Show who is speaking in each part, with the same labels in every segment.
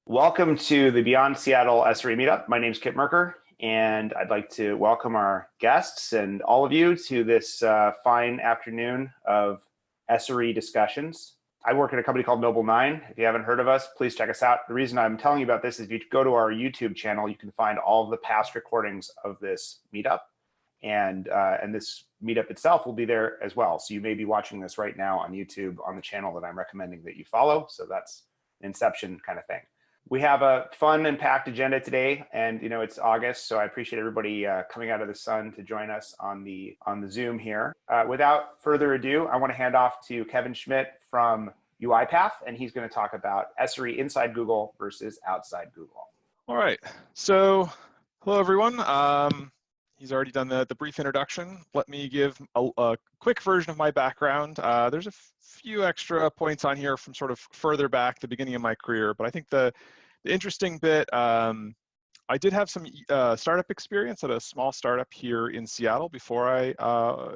Speaker 1: Welcome to the Beyond Seattle SRE Meetup. My name is Kip Merker, and I'd like to welcome our guests and all of you to this fine afternoon of SRE discussions. I work at a company called Noble 9. If you haven't heard of us, please check us out. The reason I'm telling you about this is if you go to our YouTube channel, you can find all of the past recordings of this meetup, and this meetup itself will be there as well. So you may be watching this right now on YouTube on the channel that I'm recommending that you follow. So that's an Inception kind of thing. We have a fun and packed agenda today, and it's August, so I appreciate everybody coming out of the sun to join us on the Zoom here. Without further ado, I want to hand off to Kevin Schmidt from UiPath, and he's going to talk about SRE inside Google versus outside Google.
Speaker 2: All right. So, hello everyone. He's already done the brief introduction. Let me give a quick version of my background. There's a few extra points on here from sort of further back, the beginning of my career, but I think the interesting bit, I did have some startup experience at a small startup here in Seattle before I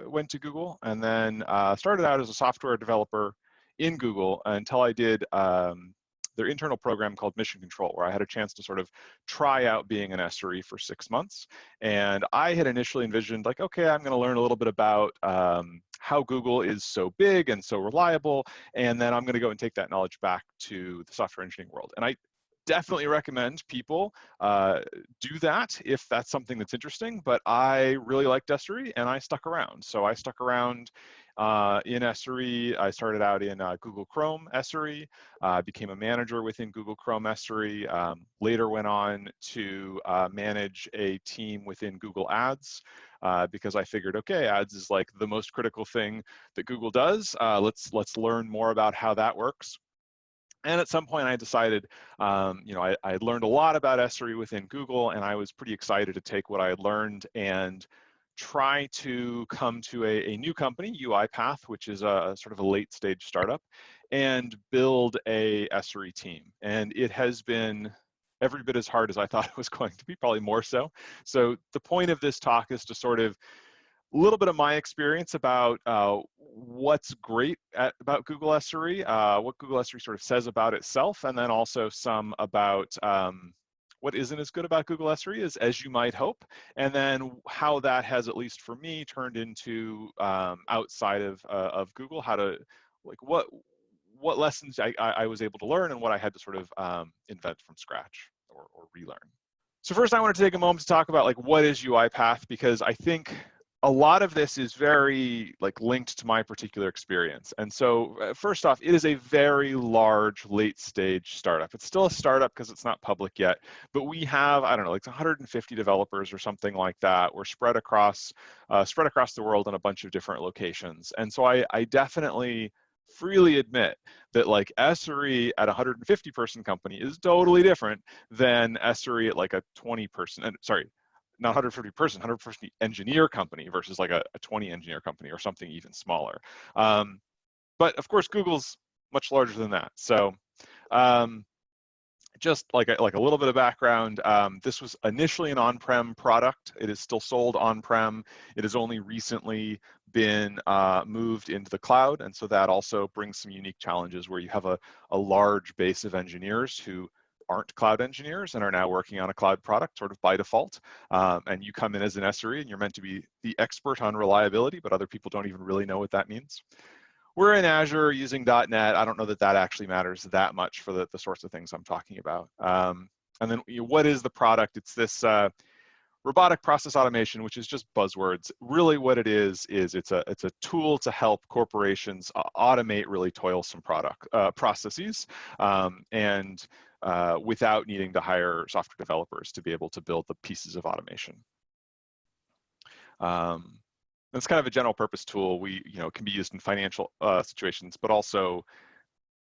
Speaker 2: went to Google, and then started out as a software developer in Google until I did their internal program called Mission Control, where I had a chance to sort of try out being an SRE for 6 months. And I had initially envisioned like, okay, I'm gonna learn a little bit about how Google is so big and so reliable, and then I'm gonna go and take that knowledge back to the software engineering world. And I definitely recommend people do that if that's something that's interesting, but I really liked SRE and I stuck around. So I stuck around in SRE. I started out in Google Chrome SRE, became a manager within Google Chrome SRE, later went on to manage a team within Google Ads, because I figured, okay, ads is like the most critical thing that Google does. Let's learn more about how that works. And at some point I decided, I had learned a lot about SRE within Google, and I was pretty excited to take what I had learned and try to come to a new company, UiPath, which is a sort of a late stage startup, and build a SRE team. And it has been every bit as hard as I thought it was going to be, probably more so. So the point of this talk is to sort of a little bit of my experience about what's great about Google SRE, what Google SRE sort of says about itself, and then also some about what isn't as good about Google SRE as you might hope, and then how that has, at least for me, turned into outside of Google, how to, like, what lessons I was able to learn and what I had to sort of invent from scratch or relearn. So first I want to take a moment to talk about like what is UiPath, because I think a lot of this is very like linked to my particular experience. And so first off, it is a very large late stage startup. It's still a startup because it's not public yet, but we have, I don't know, like 150 developers or something like that. We're spread across the world in a bunch of different locations. And so I definitely freely admit that like SRE at a 150 person company is totally different than SRE at like a 20 person, sorry, not 150 person, 150 engineer company versus like a 20 engineer company or something even smaller. But of course, Google's much larger than that. So just like a little bit of background, this was initially an on-prem product. It is still sold on-prem. It has only recently been moved into the cloud. And so that also brings some unique challenges where you have a large base of engineers who aren't cloud engineers and are now working on a cloud product sort of by default. And you come in as an SRE and you're meant to be the expert on reliability, but other people don't even really know what that means. We're in Azure using .NET. I don't know that that actually matters that much for the sorts of things I'm talking about. And then what is the product? It's this robotic process automation, which is just buzzwords. Really what it is it's a tool to help corporations automate really toilsome processes, and without needing to hire software developers to be able to build the pieces of automation. It's kind of a general purpose tool. It can be used in financial situations, but also,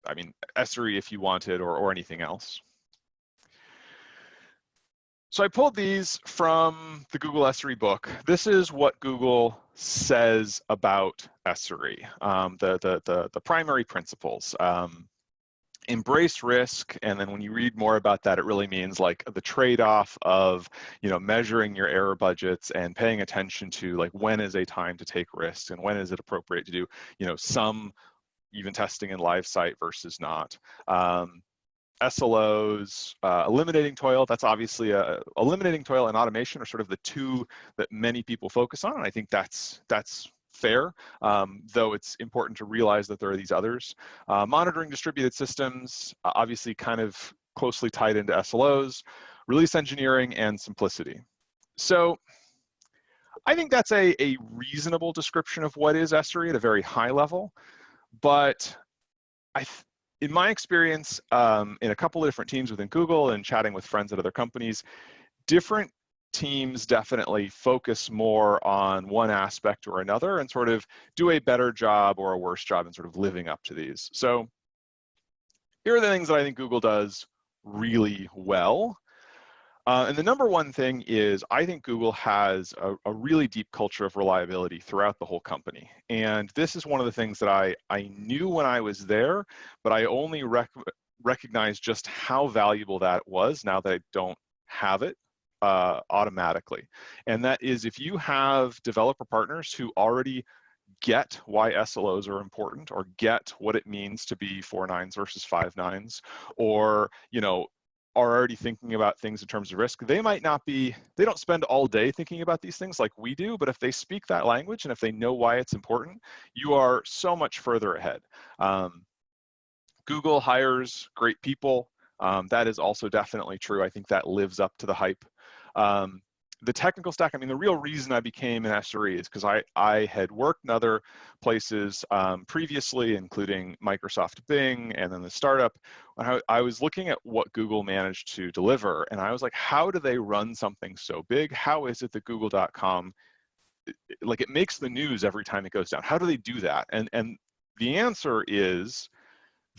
Speaker 2: I mean, SRE if you wanted, or anything else. So I pulled these from the Google SRE book. This is what Google says about SRE, the primary principles. Embrace risk, and then when you read more about that, it really means like the trade-off of measuring your error budgets and paying attention to like when is a time to take risks and when is it appropriate to do some even testing in live site versus not. SLOs, eliminating toil. That's obviously eliminating toil and automation are sort of the two that many people focus on. And I think that's fair, though it's important to realize that there are these others. Monitoring distributed systems, obviously kind of closely tied into SLOs, release engineering, and simplicity. So I think that's a reasonable description of what is SRE at a very high level, but in my experience, in a couple of different teams within Google and chatting with friends at other companies, different teams definitely focus more on one aspect or another and sort of do a better job or a worse job in sort of living up to these. So here are the things that I think Google does really well. And the number one thing is I think Google has a really deep culture of reliability throughout the whole company. And this is one of the things that I knew when I was there, but I only recognized just how valuable that was now that I don't have it automatically. And that is if you have developer partners who already get why SLOs are important or get what it means to be 4 nines versus 5 nines, or, you know, are already thinking about things in terms of risk, they might not be, they don't spend all day thinking about these things like we do, but if they speak that language and if they know why it's important, you are so much further ahead. Google hires great people. That is also definitely true. I think that lives up to the hype. The technical stack, I mean, the real reason I became an SRE is because I had worked in other places previously, including Microsoft Bing and then the startup. When I was looking at what Google managed to deliver, and I was like, how do they run something so big? How is it that Google.com, like it makes the news every time it goes down? How do they do that? And the answer is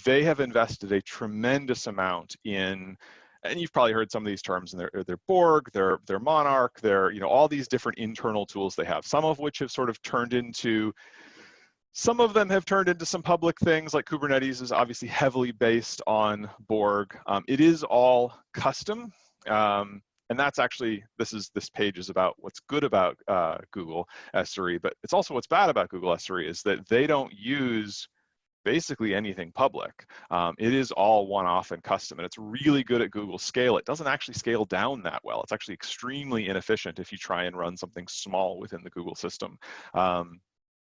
Speaker 2: they have invested a tremendous amount in, and you've probably heard some of these terms in their Borg, their Monarch, their, you know, all these different internal tools they have, some of which have sort of turned into, some of them have turned into some public things, like Kubernetes is obviously heavily based on Borg. It is all custom. And that's actually, this page is about what's good about Google SRE, but it's also what's bad about Google SRE is that they don't use basically anything public. It is all one-off and custom, and it's really good at Google scale. It doesn't actually scale down that well. It's actually extremely inefficient if you try and run something small within the Google system.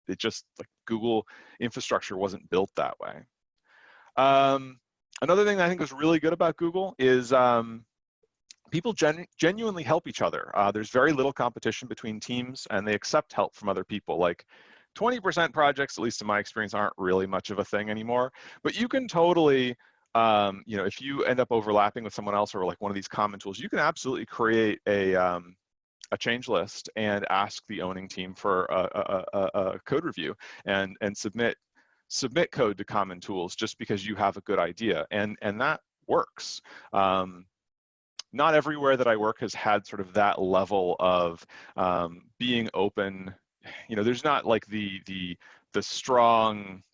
Speaker 2: It just, like, Google infrastructure wasn't built that way. Another thing that I think was really good about Google is people genuinely help each other. There's very little competition between teams, and they accept help from other people. Like 20% projects, at least in my experience, aren't really much of a thing anymore, but you can totally, you know, if you end up overlapping with someone else or like one of these common tools, you can absolutely create a change list and ask the owning team for a code review and submit code to common tools just because you have a good idea, and that works. Not everywhere that I work has had sort of that level of being open. You know, there's not like the strong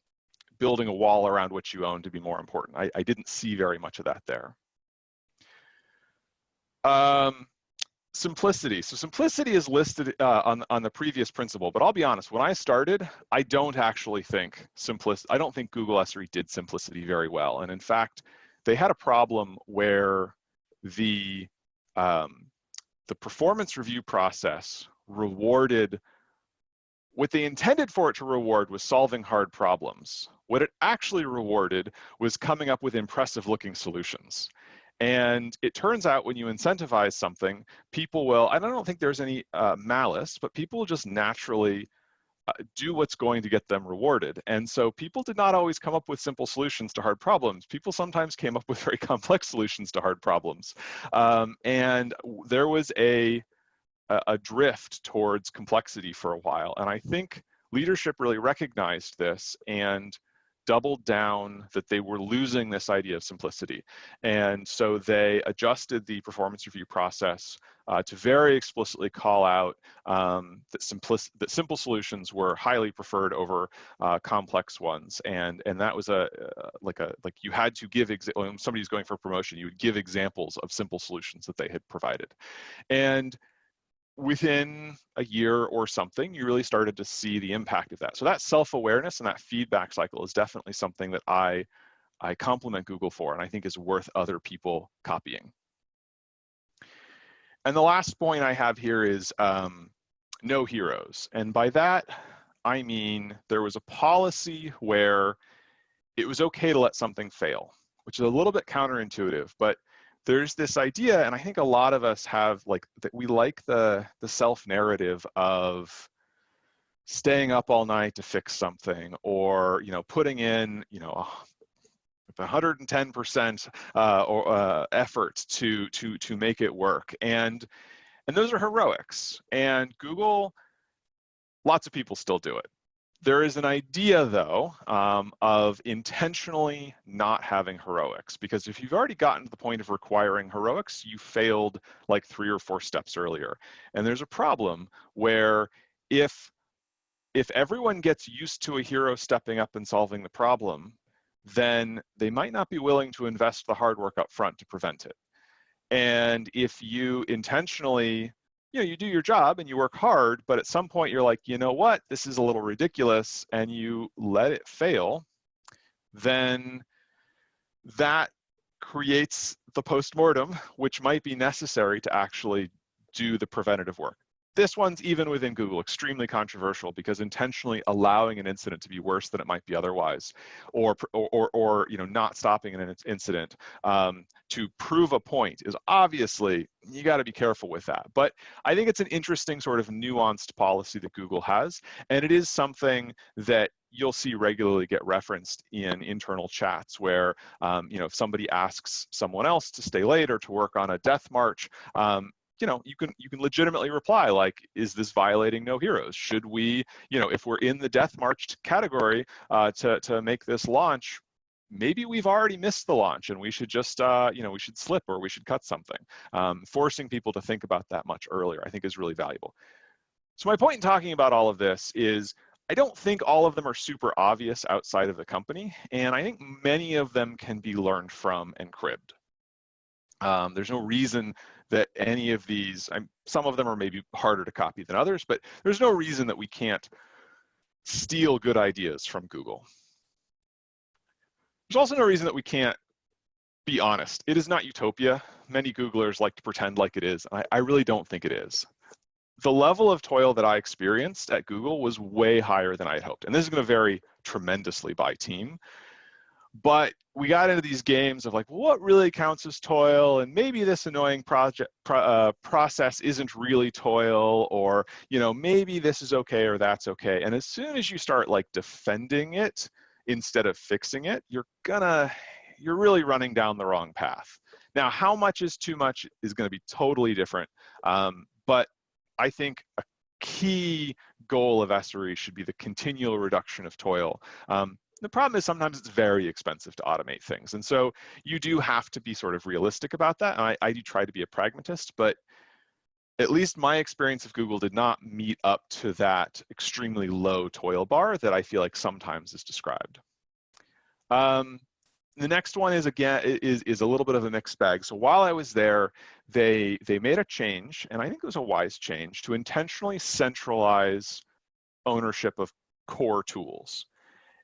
Speaker 2: building a wall around what you own to be more important. I didn't see very much of that there. Simplicity. So simplicity is listed on the previous principle, but I'll be honest, when I started, I don't actually think I don't think Google SRE did simplicity very well. And in fact, they had a problem where the performance review process rewarded, what they intended for it to reward was solving hard problems. What it actually rewarded was coming up with impressive looking solutions. And it turns out when you incentivize something, people will, and I don't think there's any malice, but people will just naturally do what's going to get them rewarded. And so people did not always come up with simple solutions to hard problems. People sometimes came up with very complex solutions to hard problems. And there was a drift towards complexity for a while. And I think leadership really recognized this and doubled down that they were losing this idea of simplicity. And so they adjusted the performance review process to very explicitly call out that simple solutions were highly preferred over complex ones. And that was like you had to give, when somebody's going for promotion, you would give examples of simple solutions that they had provided. And within a year or something, you really started to see the impact of that. So that self-awareness and that feedback cycle is definitely something that I I compliment Google for, and I think is worth other people copying. And the last point I have here is no heroes. And by that, I mean there was a policy where it was okay to let something fail, which is a little bit counterintuitive, but there's this idea, and I think a lot of us have like that we like the self-narrative of staying up all night to fix something, or putting in 110% effort to make it work, and those are heroics. And Google, lots of people still do it. There is an idea, though, of intentionally not having heroics, because if you've already gotten to the point of requiring heroics, you failed like 3 or 4 steps earlier. And there's a problem where if everyone gets used to a hero stepping up and solving the problem, then they might not be willing to invest the hard work up front to prevent it. And if you intentionally you do your job and you work hard, but at some point you're like, you know what, this is a little ridiculous, and you let it fail, then that creates the postmortem, which might be necessary to actually do the preventative work. This one's, even within Google, extremely controversial, because intentionally allowing an incident to be worse than it might be otherwise, or not stopping an incident to prove a point is obviously, you got to be careful with that. But I think it's an interesting sort of nuanced policy that Google has, and it is something that you'll see regularly get referenced in internal chats where, if somebody asks someone else to stay late or to work on a death march, you can legitimately reply like, is this violating no heroes? Should we, if we're in the death march category to make this launch, maybe we've already missed the launch and we should just, we should slip, or we should cut something. Forcing people to think about that much earlier, I think, is really valuable. So my point in talking about all of this is, I don't think all of them are super obvious outside of the company, and I think many of them can be learned from and cribbed. There's no reason that any of these, some of them are maybe harder to copy than others, but there's no reason that we can't steal good ideas from Google. There's also no reason that we can't be honest. It is not utopia. Many Googlers like to pretend like it is. I really don't think it is. The level of toil that I experienced at Google was way higher than I had hoped. And this is going to vary tremendously by team. But we got into these games of like, what really counts as toil? And maybe this annoying process isn't really toil, or, maybe this is okay or that's okay. And as soon as you start like defending it instead of fixing it, you're really running down the wrong path. Now, how much is too much is going to be totally different. But I think a key goal of SRE should be the continual reduction of toil. The problem is sometimes it's very expensive to automate things. And so you do have to be sort of realistic about that. And I do try to be a pragmatist, but at least my experience of Google did not meet up to that extremely low toil bar that I feel like sometimes is described. The next one is, again, is a little bit of a mixed bag. So while I was there, they made a change, and I think it was a wise change, to intentionally centralize ownership of core tools.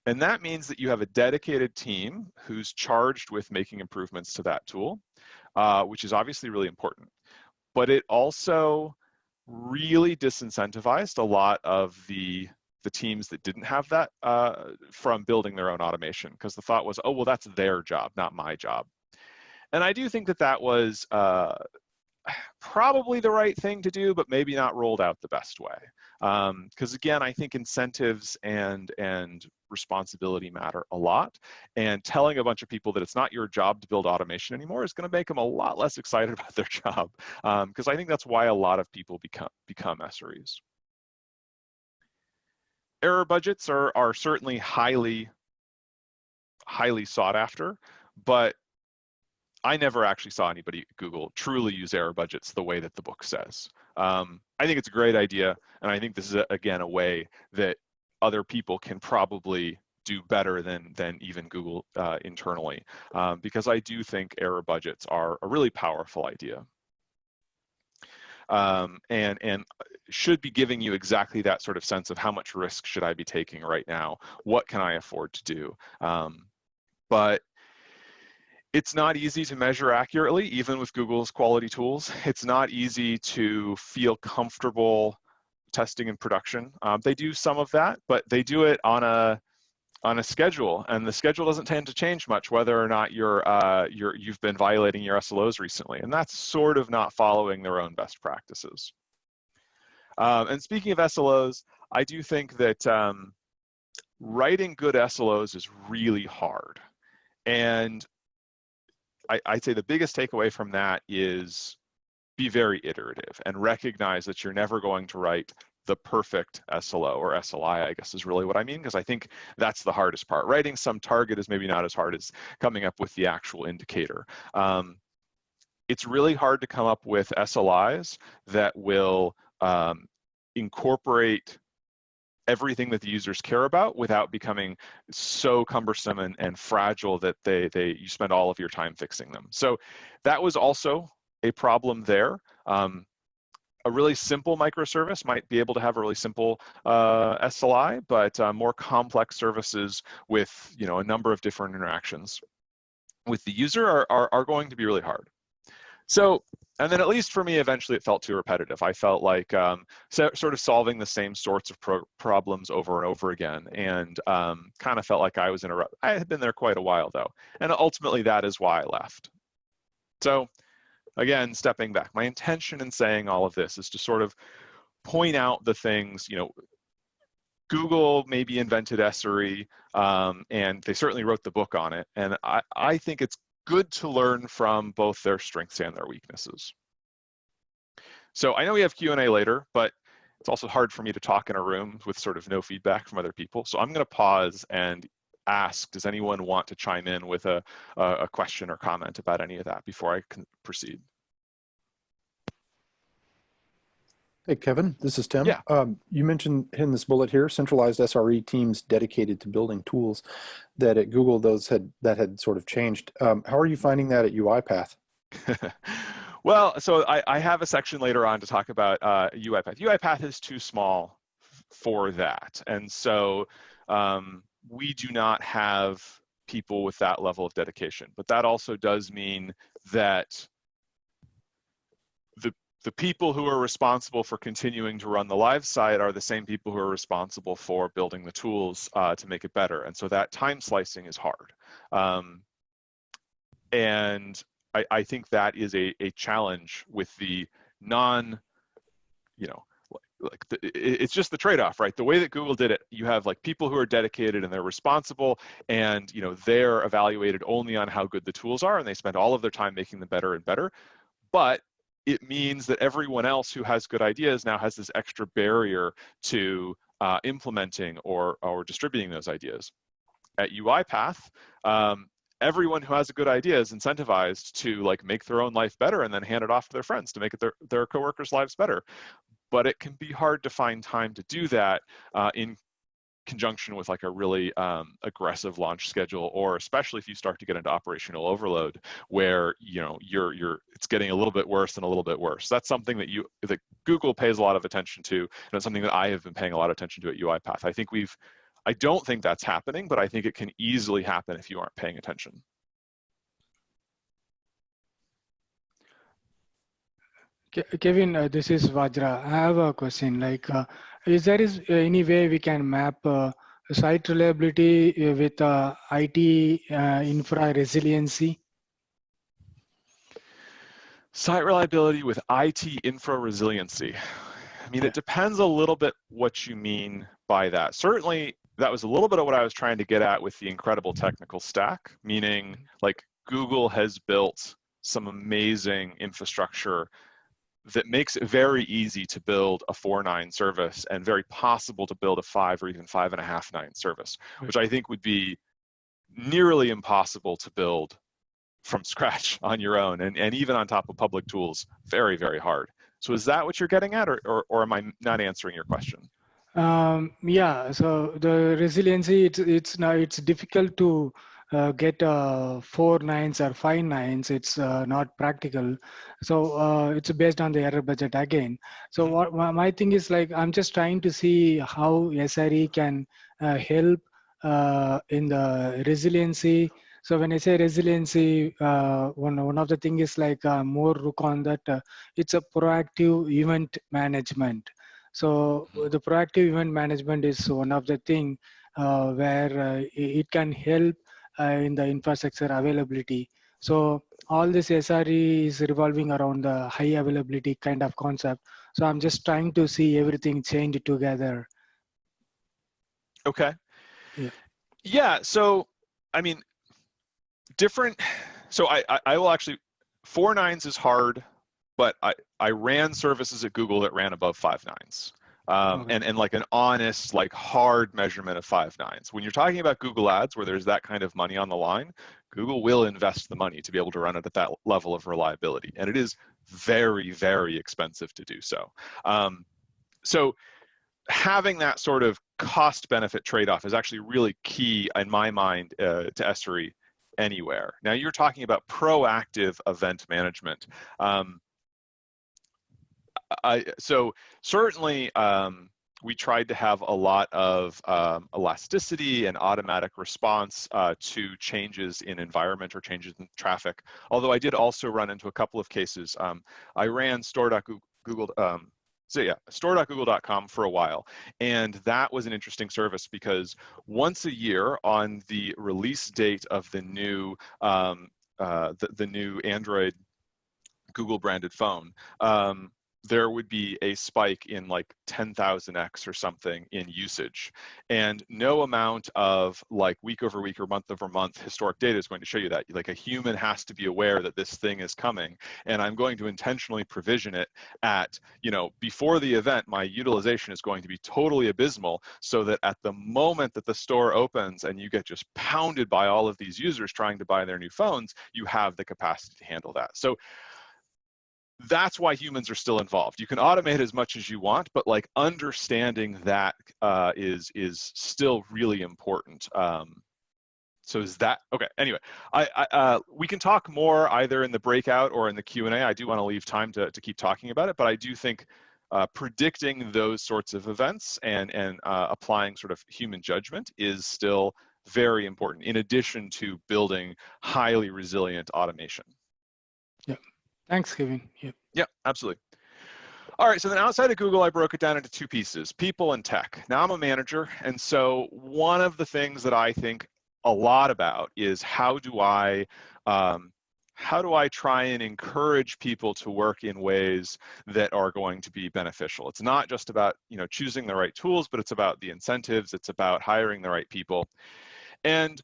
Speaker 2: And that means that you have a dedicated team who's charged with making improvements to that tool, which is obviously really important. But it also really disincentivized a lot of the teams that didn't have that from building their own automation, because the thought was, oh, well, that's their job, not my job. And I do think that that was probably the right thing to do, but maybe not rolled out the best way. Because again, I think incentives and responsibility matter a lot. And telling a bunch of people that it's not your job to build automation anymore is going to make them a lot less excited about their job. Because I think that's why a lot of people become SREs. Error budgets are certainly highly sought after, but I never actually saw anybody at Google truly use error budgets the way that the book says. I think it's a great idea, and I think this is, again, a way that other people can probably do better than even Google internally, because I do think error budgets are a really powerful idea. And should be giving you exactly that sort of sense of how much risk should I be taking right now? What can I afford to do? But It's not easy to measure accurately, even with Google's quality tools. It's not easy to feel comfortable testing in production. They do some of that, but they do it on a schedule, and the schedule doesn't tend to change much whether or not you've been violating your SLOs recently, and that's sort of not following their own best practices. And speaking of SLOs, I do think that writing good SLOs is really hard, and I'd say the biggest takeaway from that is be very iterative and recognize that you're never going to write the perfect SLO, or SLI, I guess is really what I mean, because I think that's the hardest part. Writing some target is maybe not as hard as coming up with the actual indicator. It's really hard to come up with SLIs that will incorporate everything that the users care about without becoming so cumbersome and fragile that you spend all of your time fixing them. So that was also a problem there. A really simple microservice might be able to have a really simple SLI, but more complex services with a number of different interactions with the user are going to be really hard. So, and then at least for me, eventually it felt too repetitive. I felt like sort of solving the same sorts of problems over and over again, and kind of felt like I was in a rut. I had been there quite a while though, and ultimately that is why I left. So again, stepping back, my intention in saying all of this is to sort of point out the things, Google maybe invented SRE, and they certainly wrote the book on it, and I think it's good to learn from both their strengths and their weaknesses. So I know we have Q&A later, but it's also hard for me to talk in a room with sort of no feedback from other people. So I'm going to pause and ask, does anyone want to chime in with a question or comment about any of that before I can proceed?
Speaker 3: Hey, Kevin, this is Tim.
Speaker 2: Yeah.
Speaker 3: You mentioned in this bullet here, centralized SRE teams dedicated to building tools. That at Google, that had sort of changed. How are you finding that at UiPath?
Speaker 2: Well, so I have a section later on to talk about UiPath. UiPath is too small for that. And so we do not have people with that level of dedication. But that also does mean that the people who are responsible for continuing to run the live site are the same people who are responsible for building the tools to make it better. And so that time slicing is hard. And I think that is a challenge with the it's just the trade-off, right? The way that Google did it, you have like people who are dedicated and they're responsible, and they're evaluated only on how good the tools are, and they spend all of their time making them better and better. But it means that everyone else who has good ideas now has this extra barrier to implementing or distributing those ideas. At UiPath, everyone who has a good idea is incentivized to make their own life better and then hand it off to their friends to make their coworkers' lives better. But it can be hard to find time to do that in conjunction with a really aggressive launch schedule, or especially if you start to get into operational overload where it's getting a little bit worse and a little bit worse. That's something that Google pays a lot of attention to, and it's something that I have been paying a lot of attention to at UiPath. I don't think that's happening, but I think it can easily happen if you aren't paying attention.
Speaker 4: Kevin, this is Vajra. I have a question. Is there any way we can map site reliability with IT infra resiliency?
Speaker 2: Site reliability with IT infra resiliency. I mean, it depends a little bit what you mean by that. Certainly, that was a little bit of what I was trying to get at with the incredible technical stack, meaning Google has built some amazing infrastructure that makes it very easy to build a 4.9 service and very possible to build a 5 or even 5.5/9 service, which I think would be nearly impossible to build from scratch on your own, and even on top of public tools, very, very hard. So is that what you're getting at, or am I not answering your question?
Speaker 4: Yeah, so the resiliency, it's difficult to get 4 nines or 5 nines. It's not practical. So it's based on the error budget again. So what my thing is, I'm just trying to see how SRE can help in the resiliency. So when I say resiliency, one of the thing is like more look on that it's a proactive event management. So the proactive event management is one of the thing where it can help in the infrastructure availability. So all this SRE is revolving around the high availability kind of concept. So I'm just trying to see everything change together.
Speaker 2: Okay.
Speaker 4: Yeah.
Speaker 2: Yeah. So, I mean, different. So I will actually, 4 nines is hard, but I ran services at Google that ran above 5 nines.
Speaker 4: Okay.
Speaker 2: And like an honest, like hard measurement of 5 nines. When you're talking about Google Ads, where there's that kind of money on the line, Google will invest the money to be able to run it at that level of reliability. And it is very, very expensive to do so. So having that sort of cost benefit trade-off is actually really key in my mind to SRE anywhere. Now you're talking about proactive event management. So certainly we tried to have a lot of elasticity and automatic response to changes in environment or changes in traffic. Although I did also run into a couple of cases. I ran store.google.com for a while, and that was an interesting service because once a year on the release date of the new the new Android Google branded phone, there would be a spike in like 10,000x or something in usage. And no amount of like week over week or month over month historic data is going to show you that. Like a human has to be aware that this thing is coming, and I'm going to intentionally provision it at, you know, before the event, my utilization is going to be totally abysmal so that at the moment that the store opens and you get just pounded by all of these users trying to buy their new phones, you have the capacity to handle that. So that's why humans are still involved. You can automate as much as you want, but like understanding that is still really important. So is that okay? Anyway, we can talk more either in the breakout or in the Q&A. I do want to leave time to keep talking about it, but I do think predicting those sorts of events and applying sort of human judgment is still very important, in addition to building highly resilient automation.
Speaker 4: Yeah. Thanks, Kevin. Yeah.
Speaker 2: Yeah, absolutely. All right, so then outside of Google, I broke it down into 2 pieces, people and tech. Now I'm a manager, and so one of the things that I think a lot about is how do I try and encourage people to work in ways that are going to be beneficial. It's not just about, you know, choosing the right tools, but it's about the incentives, it's about hiring the right people. And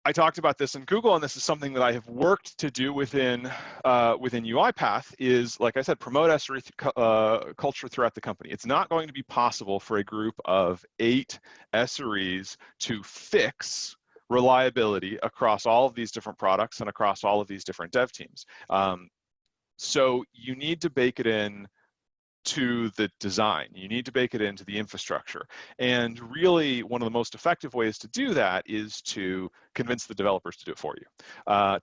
Speaker 2: I talked about this in Google, and this is something that I have worked to do within UiPath is, like I said, promote SRE culture throughout the company. It's not going to be possible for a group of 8 SREs to fix reliability across all of these different products and across all of these different dev teams. So you need to bake it in to the design. You need to bake it into the infrastructure. And really, one of the most effective ways to do that is to convince the developers to do it for you,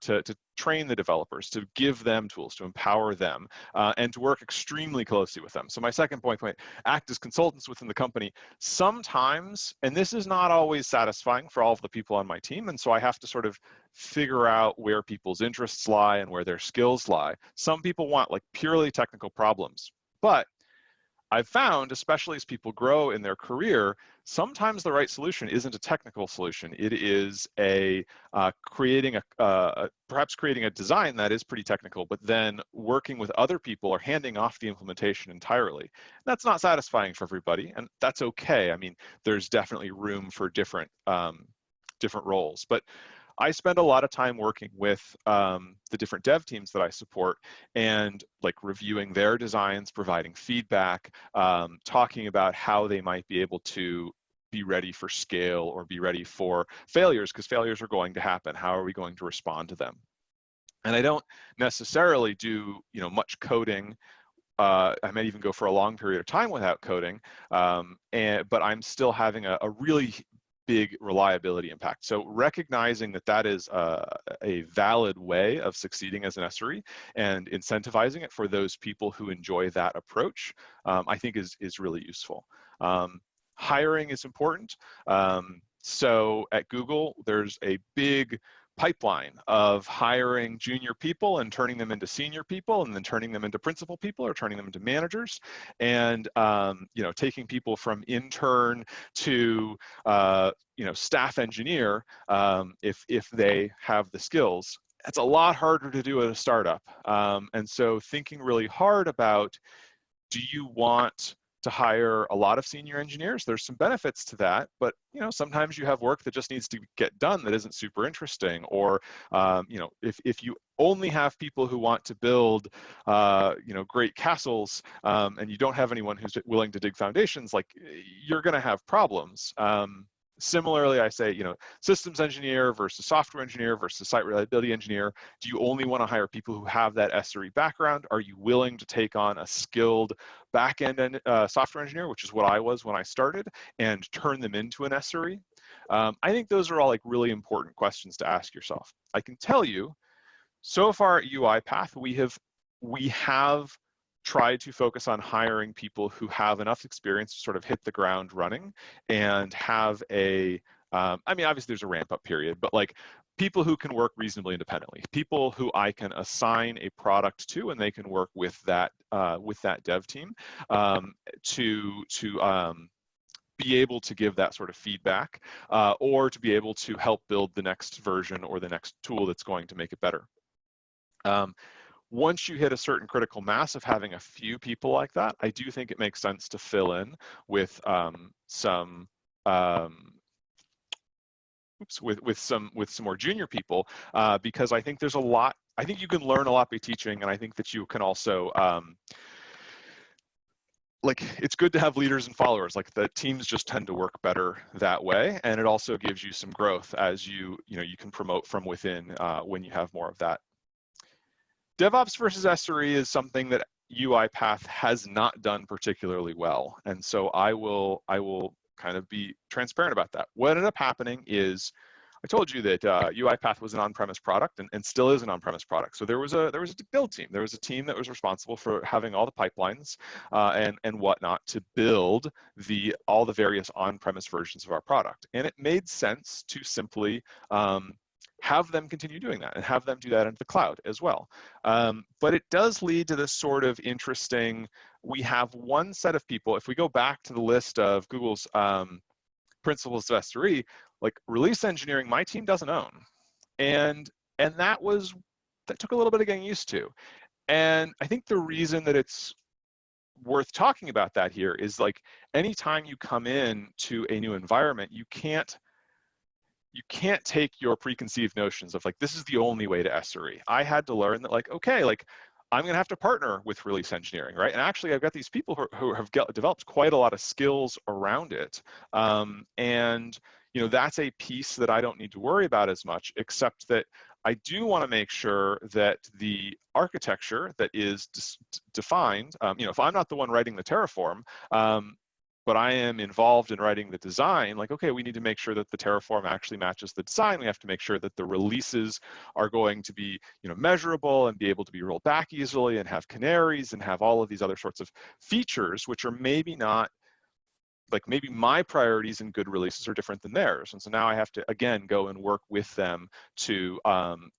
Speaker 2: to train the developers, to give them tools, to empower them, and to work extremely closely with them. So my second point, act as consultants within the company. Sometimes, and this is not always satisfying for all of the people on my team, and so I have to sort of figure out where people's interests lie and where their skills lie. Some people want like purely technical problems. But I've found, especially as people grow in their career, sometimes the right solution isn't a technical solution. It is a perhaps creating a design that is pretty technical, but then working with other people or handing off the implementation entirely. That's not satisfying for everybody, and that's okay. I mean, there's definitely room for different roles, but I spend a lot of time working with the different dev teams that I support and like reviewing their designs, providing feedback, talking about how they might be able to be ready for scale or be ready for failures, because failures are going to happen. How are we going to respond to them? And I don't necessarily do, you know, much coding. I might even go for a long period of time without coding, but I'm still having a really big reliability impact. So recognizing that that is a valid way of succeeding as an SRE and incentivizing it for those people who enjoy that approach, I think is really useful. Hiring is important. So at Google, there's a big pipeline of hiring junior people and turning them into senior people, and then turning them into principal people or turning them into managers, and you know, taking people from intern to you know, staff engineer if they have the skills. It's a lot harder to do at a startup, and so thinking really hard about, do you want to hire a lot of senior engineers? There's some benefits to that, but you know, sometimes you have work that just needs to get done that isn't super interesting, or you know, if you only have people who want to build you know, great castles, and you don't have anyone who's willing to dig foundations, like, you're going to have problems. Similarly, I say, you know, systems engineer versus software engineer versus site reliability engineer. Do you only want to hire people who have that SRE background? Are you willing to take on a skilled back-end software engineer, which is what I was when I started, and turn them into an SRE? I think those are all like really important questions to ask yourself. I can tell you, so far at UiPath, we have tried to focus on hiring people who have enough experience to sort of hit the ground running and have a, I mean, obviously there's a ramp up period, but like people who can work reasonably independently, people who I can assign a product to and they can work with that dev team to be able to give that sort of feedback, or to be able to help build the next version or the next tool that's going to make it better. Once you hit a certain critical mass of having a few people like that, I do think it makes sense to fill in with some more junior people, because I think there's a lot. I think you can learn a lot by teaching, and I think that you can also like, it's good to have leaders and followers. Like, the teams just tend to work better that way, and it also gives you some growth as you can promote from within when you have more of that. DevOps versus SRE is something that UiPath has not done particularly well, and so I will kind of be transparent about that. What ended up happening is, I told you that UiPath was an on-premise product and still is an on-premise product. So there was a build team. There was a team that was responsible for having all the pipelines and whatnot to build all the various on-premise versions of our product. And it made sense to simply have them continue doing that and have them do that into the cloud as well. But it does lead to this sort of interesting, we have one set of people, if we go back to the list of Google's principles of SRE, like release engineering, my team doesn't own. And that took a little bit of getting used to. And I think the reason that it's worth talking about that here is, like, anytime you come in to a new environment, you can't take your preconceived notions of like, this is the only way to SRE. I had to learn that, like, okay, like, I'm going to have to partner with release engineering, right? And actually, I've got these people who have developed quite a lot of skills around it. And, you know, that's a piece that I don't need to worry about as much, except that I do want to make sure that the architecture that is defined, you know, if I'm not the one writing the Terraform, but I am involved in writing the design, like, okay, we need to make sure that the Terraform actually matches the design. We have to make sure that the releases are going to be, you know, measurable and be able to be rolled back easily and have canaries and have all of these other sorts of features, which are maybe not, like, maybe my priorities in good releases are different than theirs. And so now I have to, again, go and work with them to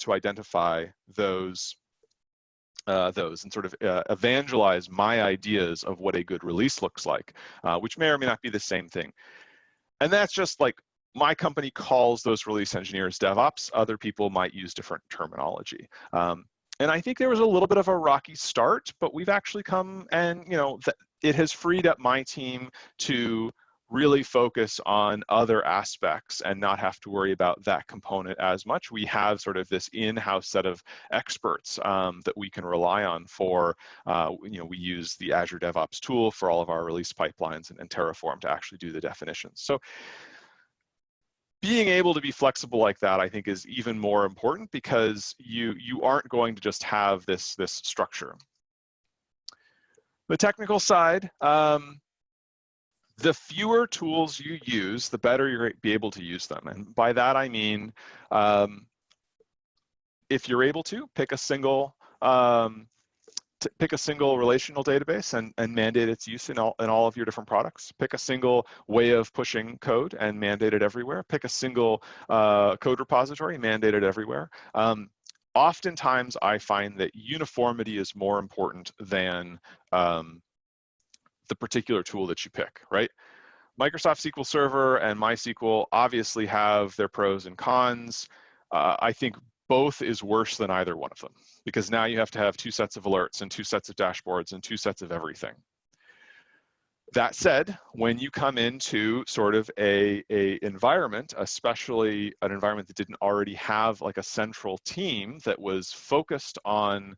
Speaker 2: identify those and sort of evangelize my ideas of what a good release looks like, which may or may not be the same thing. And that's just like, my company calls those release engineers DevOps. Other people might use different terminology. And I think there was a little bit of a rocky start, but we've actually come and, you know, it has freed up my team to really focus on other aspects and not have to worry about that component as much. We have sort of this in-house set of experts that we can rely on for, you know, we use the Azure DevOps tool for all of our release pipelines and Terraform to actually do the definitions. So being able to be flexible like that, I think, is even more important, because you aren't going to just have this structure. The technical side, the fewer tools you use, the better you're going to be able to use them. And by that, I mean, if you're able to, pick a single pick a single relational database and mandate its use in all of your different products. Pick a single way of pushing code and mandate it everywhere. Pick a single code repository, mandate it everywhere. Oftentimes, I find that uniformity is more important than the particular tool that you pick, right? Microsoft SQL Server and MySQL obviously have their pros and cons. I think both is worse than either one of them, because now you have to have 2 sets of alerts and 2 sets of dashboards and 2 sets of everything. That said, when you come into sort of a environment, especially an environment that didn't already have like a central team that was focused on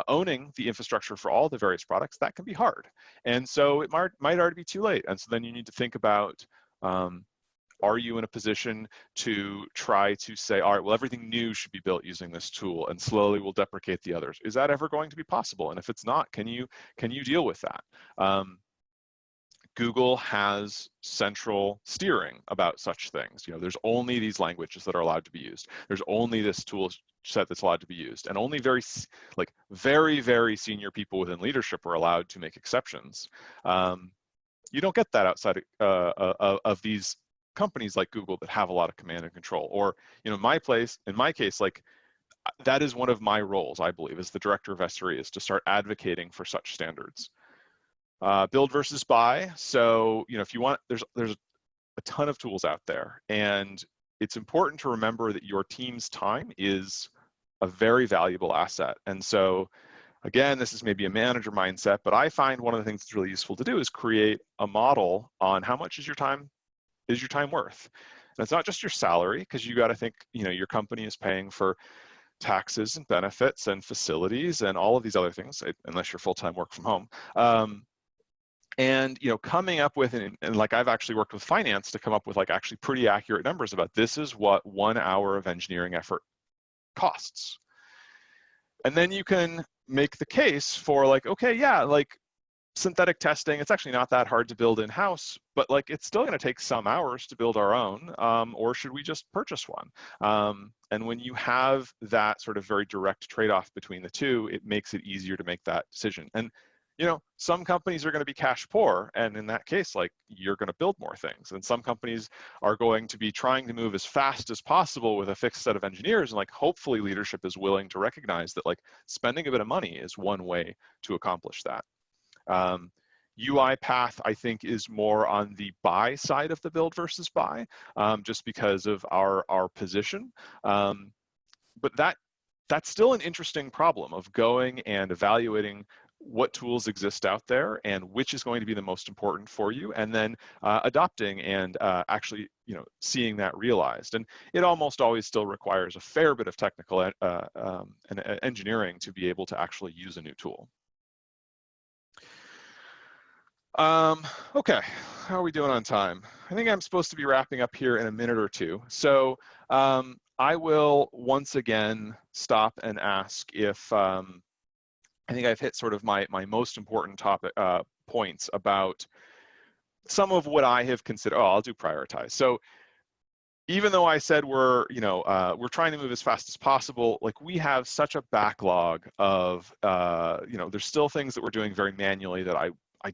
Speaker 2: owning the infrastructure for all the various products, that can be hard. And so it might already be too late. And so then you need to think about, are you in a position to try to say, all right, well, everything new should be built using this tool, and slowly we'll deprecate the others. Is that ever going to be possible? And if it's not, can you deal with that? Google has central steering about such things. You know, there's only these languages that are allowed to be used. There's only this tool set that's allowed to be used, and only very senior people within leadership are allowed to make exceptions. You don't get that outside of these companies like Google that have a lot of command and control. Or, you know, in my case, like, that is one of my roles, I believe, as the director of SRE, is to start advocating for such standards. Build versus buy. So, you know, if you want, there's a ton of tools out there, and it's important to remember that your team's time is a very valuable asset. And so, again, this is maybe a manager mindset, but I find one of the things that's really useful to do is create a model on how much is your time worth. And it's not just your salary, because you got to think, you know, your company is paying for taxes and benefits and facilities and all of these other things, unless you're full-time work from home. And, you know, coming up with, and like I've actually worked with finance to come up with like actually pretty accurate numbers about this is what 1 hour of engineering effort costs. And then you can make the case for like, okay, yeah, like synthetic testing, it's actually not that hard to build in-house, but like it's still going to take some hours to build our own, or should we just purchase one? And when you have that sort of very direct trade-off between the two, it makes it easier to make that decision. And you know, some companies are going to be cash poor, and in that case, like, you're going to build more things. And some companies are going to be trying to move as fast as possible with a fixed set of engineers, and like, hopefully leadership is willing to recognize that like spending a bit of money is one way to accomplish that. UiPath, I think, is more on the buy side of the build versus buy, just because of our position. But that's still an interesting problem of going and evaluating what tools exist out there and which is going to be the most important for you, and then adopting and actually, you know, seeing that realized. And it almost always still requires a fair bit of technical and engineering to be able to actually use a new tool. Okay, how are we doing on time? I think I'm supposed to be wrapping up here in a minute or two. So I will once again stop and ask if, I think I've hit sort of my most important topic points about some of what I have considered. Oh, I'll do prioritize. So even though I said we're trying to move as fast as possible, like we have such a backlog of, you know, there's still things that we're doing very manually that I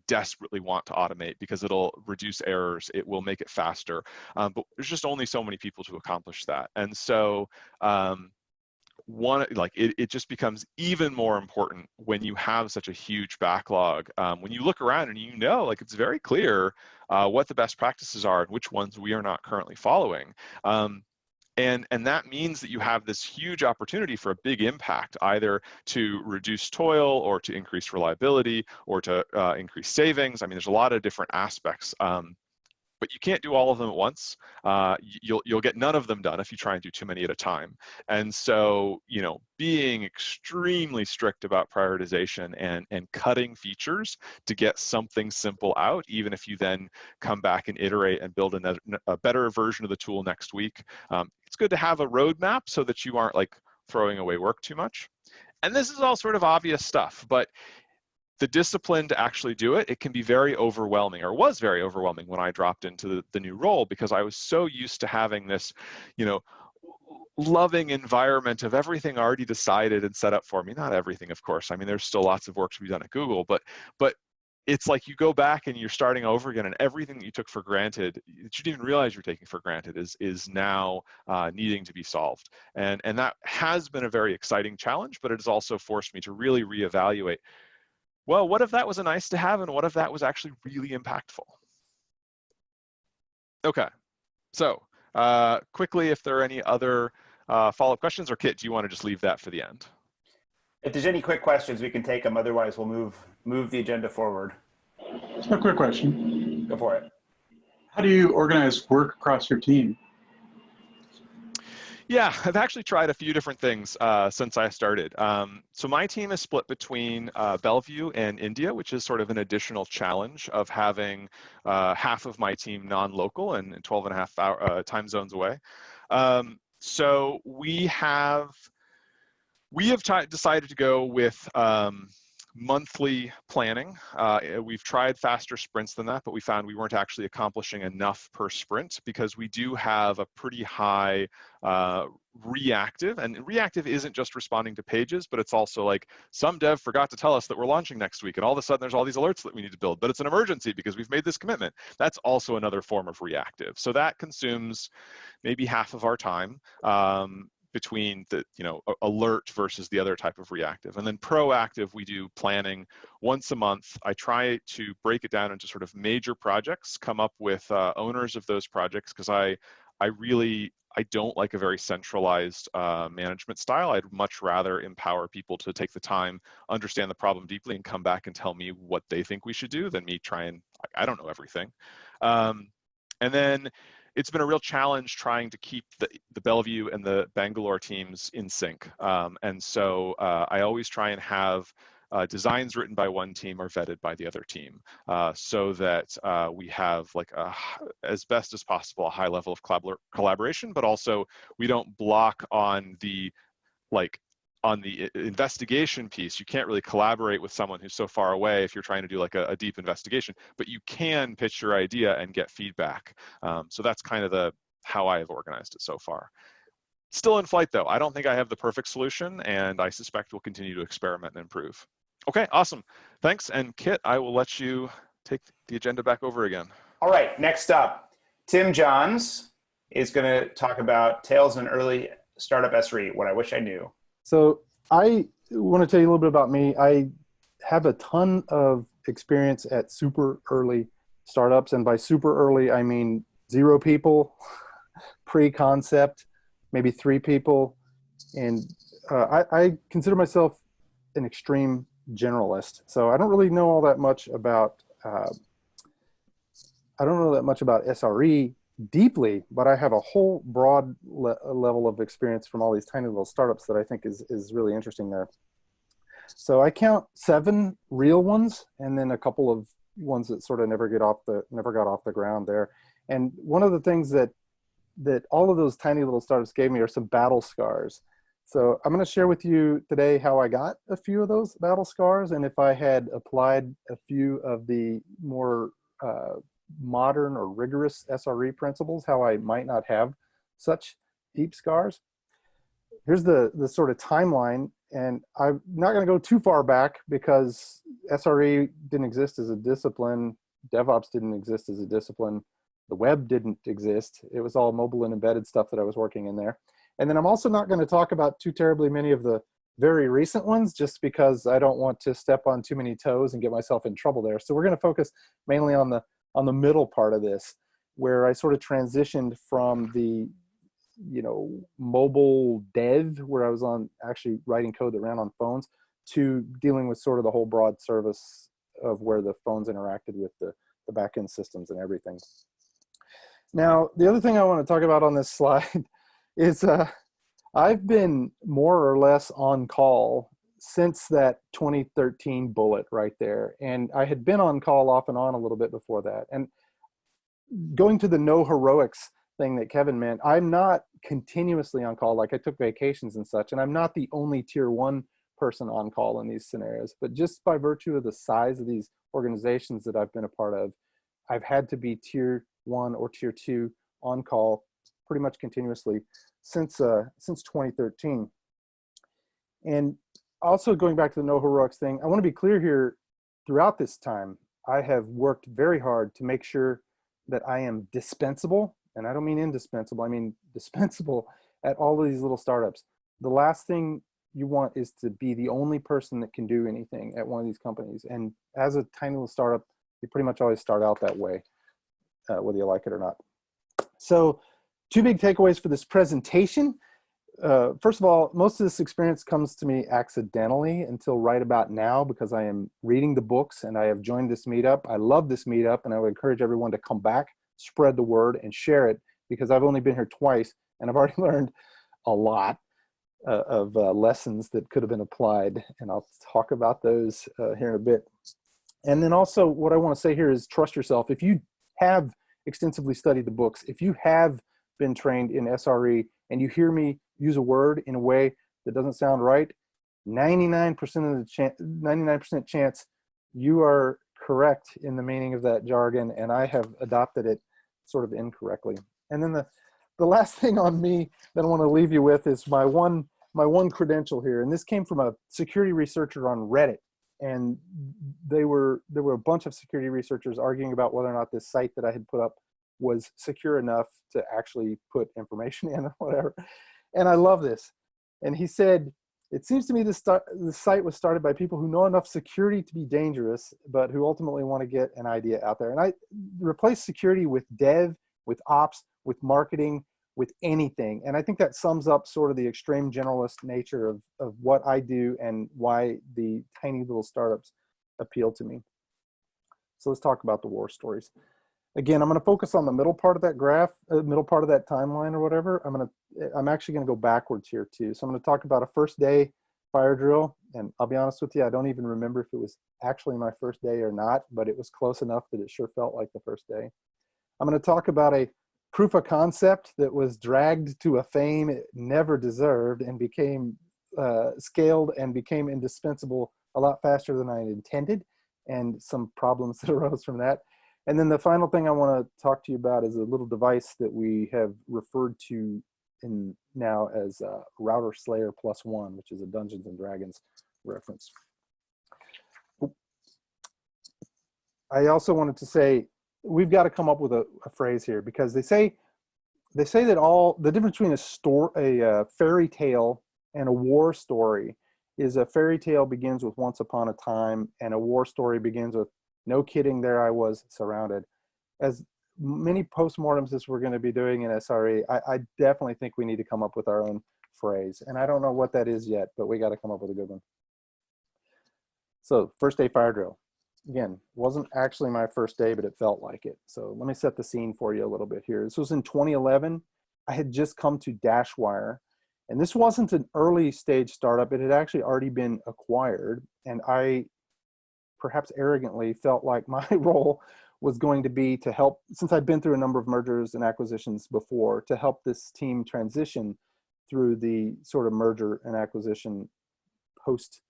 Speaker 2: desperately want to automate because it'll reduce errors, it will make it faster, but there's just only so many people to accomplish that. And so it just becomes even more important when you have such a huge backlog. When you look around and you know, like, it's very clear what the best practices are and which ones we are not currently following. And that means that you have this huge opportunity for a big impact, either to reduce toil or to increase reliability or to increase savings. I mean, there's a lot of different aspects. But you can't do all of them at once. You'll get none of them done if you try and do too many at a time. And so, you know, being extremely strict about prioritization and cutting features to get something simple out, even if you then come back and iterate and build a better version of the tool next week. It's good to have a roadmap so that you aren't like throwing away work too much. And this is all sort of obvious stuff, but the discipline to actually do it, it can be very overwhelming, or was very overwhelming when I dropped into the new role, because I was so used to having this, you know, loving environment of everything already decided and set up for me. Not everything, of course. I mean, there's still lots of work to be done at Google, but it's like you go back and you're starting over again, and everything that you took for granted, that you didn't even realize you're taking for granted, is now needing to be solved. And that has been a very exciting challenge, but it has also forced me to really reevaluate, well, what if that was a nice to have, and what if that was actually really impactful? Okay, so quickly, if there are any other follow-up questions, or Kit, do you want to just leave that for the end?
Speaker 1: If there's any quick questions, we can take them. Otherwise, we'll move the agenda forward.
Speaker 5: A quick question.
Speaker 1: Go for it.
Speaker 5: How do you organize work across your team?
Speaker 2: Yeah, I've actually tried a few different things since I started. So my team is split between Bellevue and India, which is sort of an additional challenge of having half of my team non-local and 12 and a half hour time zones away. So we have decided to go with monthly planning. We've tried faster sprints than that, but we found we weren't actually accomplishing enough per sprint, because we do have a pretty high reactive, and reactive isn't just responding to pages, but it's also like some dev forgot to tell us that we're launching next week, and all of a sudden there's all these alerts that we need to build, but it's an emergency because we've made this commitment. That's also another form of reactive. So that consumes maybe half of our time. Between the alert versus the other type of reactive. And then proactive, we do planning once a month. I try to break it down into sort of major projects, come up with owners of those projects, because I don't like a very centralized management style. I'd much rather empower people to take the time, understand the problem deeply, and come back and tell me what they think we should do, than me try and, I don't know everything. And then it's been a real challenge trying to keep the Bellevue and the Bangalore teams in sync. And so I always try and have designs written by one team or vetted by the other team, so that we have, like, as best as possible, a high level of collaboration, but also we don't block on the, on the investigation piece. You can't really collaborate with someone who's so far away if you're trying to do like a deep investigation, but you can pitch your idea and get feedback. So that's kind of how I have organized it so far. Still in flight though. I don't think I have the perfect solution, and I suspect we'll continue to experiment and improve. Okay, awesome. Thanks. And Kit, I will let you take the agenda back over again.
Speaker 1: All right, next up, Tim Johns is going to talk about Tales of an Early Startup SRE, what I wish I knew.
Speaker 3: So I want to tell you a little bit about me. I have a ton of experience at super early startups. And by super early, I mean 0 people, pre-concept, maybe 3 people. And I consider myself an extreme generalist. So I don't really know all that much about, SRE deeply, but I have a whole broad level of experience from all these tiny little startups that I think is really interesting there. So I count 7 real ones, and then a couple of ones that sort of never got off the ground there. And one of the things that all of those tiny little startups gave me are some battle scars. So I'm going to share with you today how I got a few of those battle scars, and if I had applied a few of the more modern or rigorous SRE principles, how I might not have such deep scars. Here's the sort of timeline, and I'm not going to go too far back because SRE didn't exist as a discipline, DevOps didn't exist as a discipline, the web didn't exist. It was all mobile and embedded stuff that I was working in there. And then I'm also not going to talk about too terribly many of the very recent ones, just because I don't want to step on too many toes and get myself in trouble there. So we're going to focus mainly on the middle part of this, where I sort of transitioned from the, mobile dev, where I was actually writing code that ran on phones, to dealing with sort of the whole broad service of where the phones interacted with the backend systems and everything. Now, the other thing I want to talk about on this slide is I've been more or less on call since that 2013 bullet right there. And I had been on call off and on a little bit before that. And going to the no heroics thing that Kevin meant, I'm not continuously on call. Like, I took vacations and such, and I'm not the only tier 1 person on call in these scenarios. But just by virtue of the size of these organizations that I've been a part of, I've had to be tier 1 or tier 2 on call pretty much continuously since 2013. And also going back to the no heroics thing, I want to be clear here, throughout this time, I have worked very hard to make sure that I am dispensable, and I don't mean indispensable, I mean dispensable at all of these little startups. The last thing you want is to be the only person that can do anything at one of these companies. And as a tiny little startup, you pretty much always start out that way, whether you like it or not. So 2 big takeaways for this presentation. First of all, most of this experience comes to me accidentally until right about now, because I am reading the books and I have joined this meetup. I love this meetup, and I would encourage everyone to come back, spread the word, and share it, because I've only been here twice and I've already learned a lot of lessons that could have been applied, and I'll talk about those here in a bit. And then also what I want to say here is trust yourself. If you have extensively studied the books, if you have been trained in SRE and you hear me use a word in a way that doesn't sound right, 99% chance you are correct in the meaning of that jargon, and I have adopted it sort of incorrectly. And then the last thing on me that I want to leave you with is my one credential here, and this came from a security researcher on Reddit. And there were a bunch of security researchers arguing about whether or not this site that I had put up was secure enough to actually put information in or whatever. And I love this. And he said, it seems to me the site was started by people who know enough security to be dangerous, but who ultimately want to get an idea out there. And I replace security with dev, with ops, with marketing, with anything. And I think that sums up sort of the extreme generalist nature of what I do and why the tiny little startups appeal to me. So let's talk about the war stories. Again, I'm going to focus on the middle part of that graph, middle part of that timeline or whatever. I'm actually going to go backwards here too. So I'm going to talk about a first day fire drill. And I'll be honest with you, I don't even remember if it was actually my first day or not, but it was close enough that it sure felt like the first day. I'm going to talk about a proof of concept that was dragged to a fame it never deserved and became scaled and became indispensable a lot faster than I intended, and some problems that arose from that. And then the final thing I want to talk to you about is a little device that we have referred to now as Router Slayer +1, which is a Dungeons and Dragons reference. I also wanted to say, we've got to come up with a phrase here, because they say that the difference between a fairy tale and a war story is a fairy tale begins with once upon a time, and a war story begins with no kidding, there I was surrounded. As many postmortems as we're going to be doing in SRE, I definitely think we need to come up with our own phrase, and I don't know what that is yet, but we got to come up with a good one. So first day fire drill. Again, wasn't actually my first day, but it felt like it. So let me set the scene for you a little bit here. This was in 2011. I had just come to Dashwire, and this wasn't an early stage startup. It had actually already been acquired, and I, perhaps arrogantly, felt like my role was going to be to help, since I'd been through a number of mergers and acquisitions before, to help this team transition through the sort of merger and acquisition post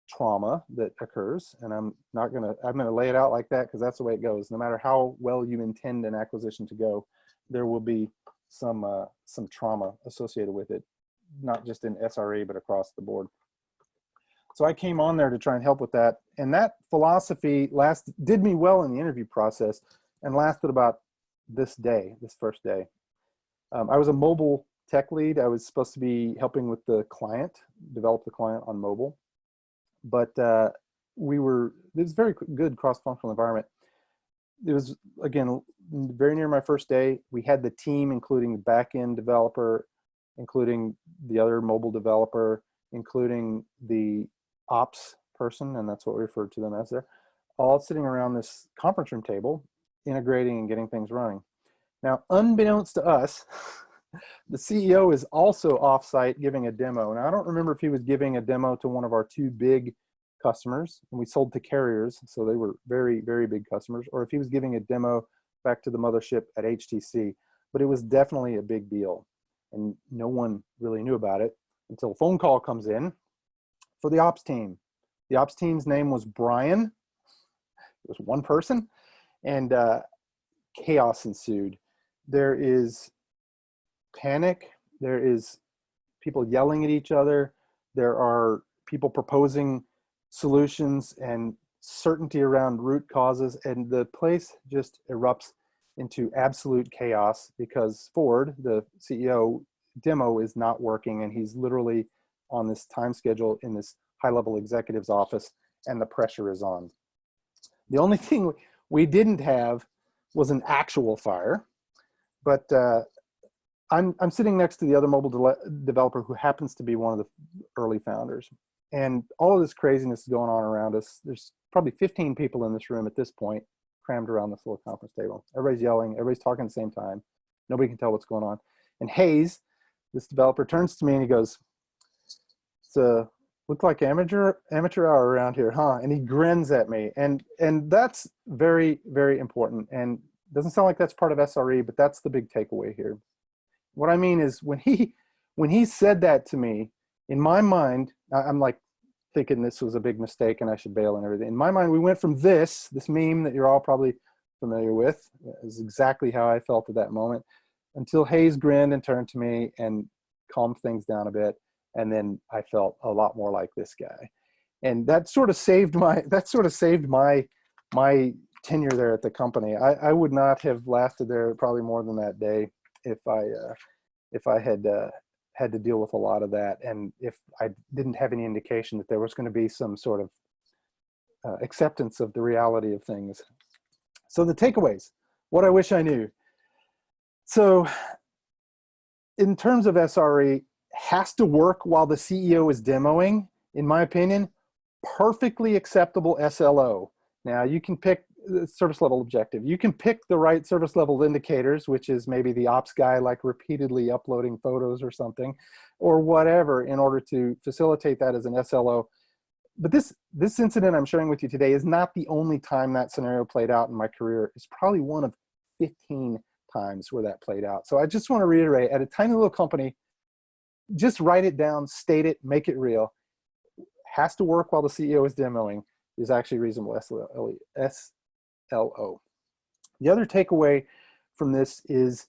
Speaker 3: trauma that occurs. And I'm gonna lay it out like that, because that's the way it goes. No matter how well you intend an acquisition to go, there will be some trauma associated with it, not just in SRE, but across the board. So I came on there to try and help with that. And that philosophy did me well in the interview process and lasted about this first day. I was a mobile tech lead. I was supposed to be helping with the client, develop the client on mobile. But it was a very good cross-functional environment. It was, again, very near my first day. We had the team, including the back-end developer, including the other mobile developer, including the ops person, and that's what we refer to them as there, all sitting around this conference room table, integrating and getting things running. Now, unbeknownst to us, the CEO is also offsite giving a demo. Now, I don't remember if he was giving a demo to one of our 2 big customers, and we sold to carriers, so they were very, very big customers, or if he was giving a demo back to the mothership at HTC. But it was definitely a big deal, and no one really knew about it until a phone call comes in for the ops team. The ops team's name was Brian. It was one person, and chaos ensued. There is panic. There is people yelling at each other. There are people proposing solutions and certainty around root causes, and the place just erupts into absolute chaos because Ford, the CEO, demo is not working, and he's literally on this time schedule in this high-level executive's office, and the pressure is on. The only thing we didn't have was an actual fire, but I'm sitting next to the other mobile developer who happens to be one of the early founders. And all of this craziness is going on around us. There's probably 15 people in this room at this point, crammed around this little conference table. Everybody's yelling, everybody's talking at the same time. Nobody can tell what's going on. And Hayes, this developer, turns to me and he goes, "So, look like amateur hour around here, huh?" And he grins at me. And that's very, very important. And doesn't sound like that's part of SRE, but that's the big takeaway here. What I mean is when he said that to me, in my mind, I'm like thinking this was a big mistake and I should bail and everything. In my mind, we went from this meme that you're all probably familiar with, is exactly how I felt at that moment, until Hayes grinned and turned to me and calmed things down a bit. And then I felt a lot more like this guy. And that sort of saved my tenure there at the company. I would not have lasted there probably more than that day if I had to deal with a lot of that, and if I didn't have any indication that there was going to be some sort of acceptance of the reality of things. So the takeaways, what I wish I knew. So in terms of SRE, has to work while the CEO is demoing, in my opinion. Perfectly acceptable SLO. Now you can pick the service level objective. You can pick the right service level indicators, which is maybe the ops guy like repeatedly uploading photos or something, or whatever, in order to facilitate that as an SLO. But this incident I'm sharing with you today is not the only time that scenario played out in my career. It's probably one of 15 times where that played out. So I just want to reiterate, at a tiny little company, just write it down, state it, make it real. Has to work while the CEO is demoing is actually reasonable SLO. The other takeaway from this is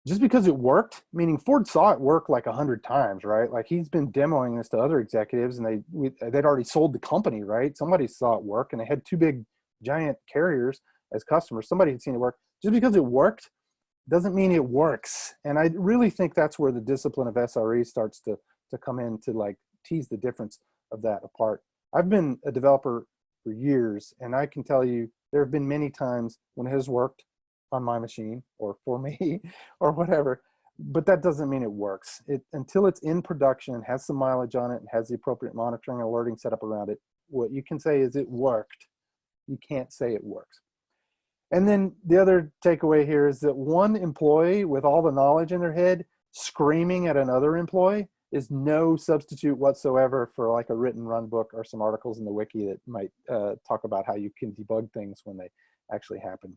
Speaker 3: just because it worked, meaning Ford saw it work like 100 times, right? Like he's been demoing this to other executives and they'd already sold the company, right? Somebody saw it work and they had two big giant carriers as customers. Somebody had seen it work. Just because it worked doesn't mean it works. And I really think that's where the discipline of SRE starts to come in to like tease the difference of that apart. I've been a developer for years, and I can tell you there have been many times when it has worked on my machine or for me or whatever, but that doesn't mean it works. Until it's in production and has some mileage on it and has the appropriate monitoring and alerting set up around it, what you can say is it worked. You can't say it works. And then the other takeaway here is that one employee with all the knowledge in their head screaming at another employee is no substitute whatsoever for like a written run book or some articles in the wiki that might talk about how you can debug things when they actually happen.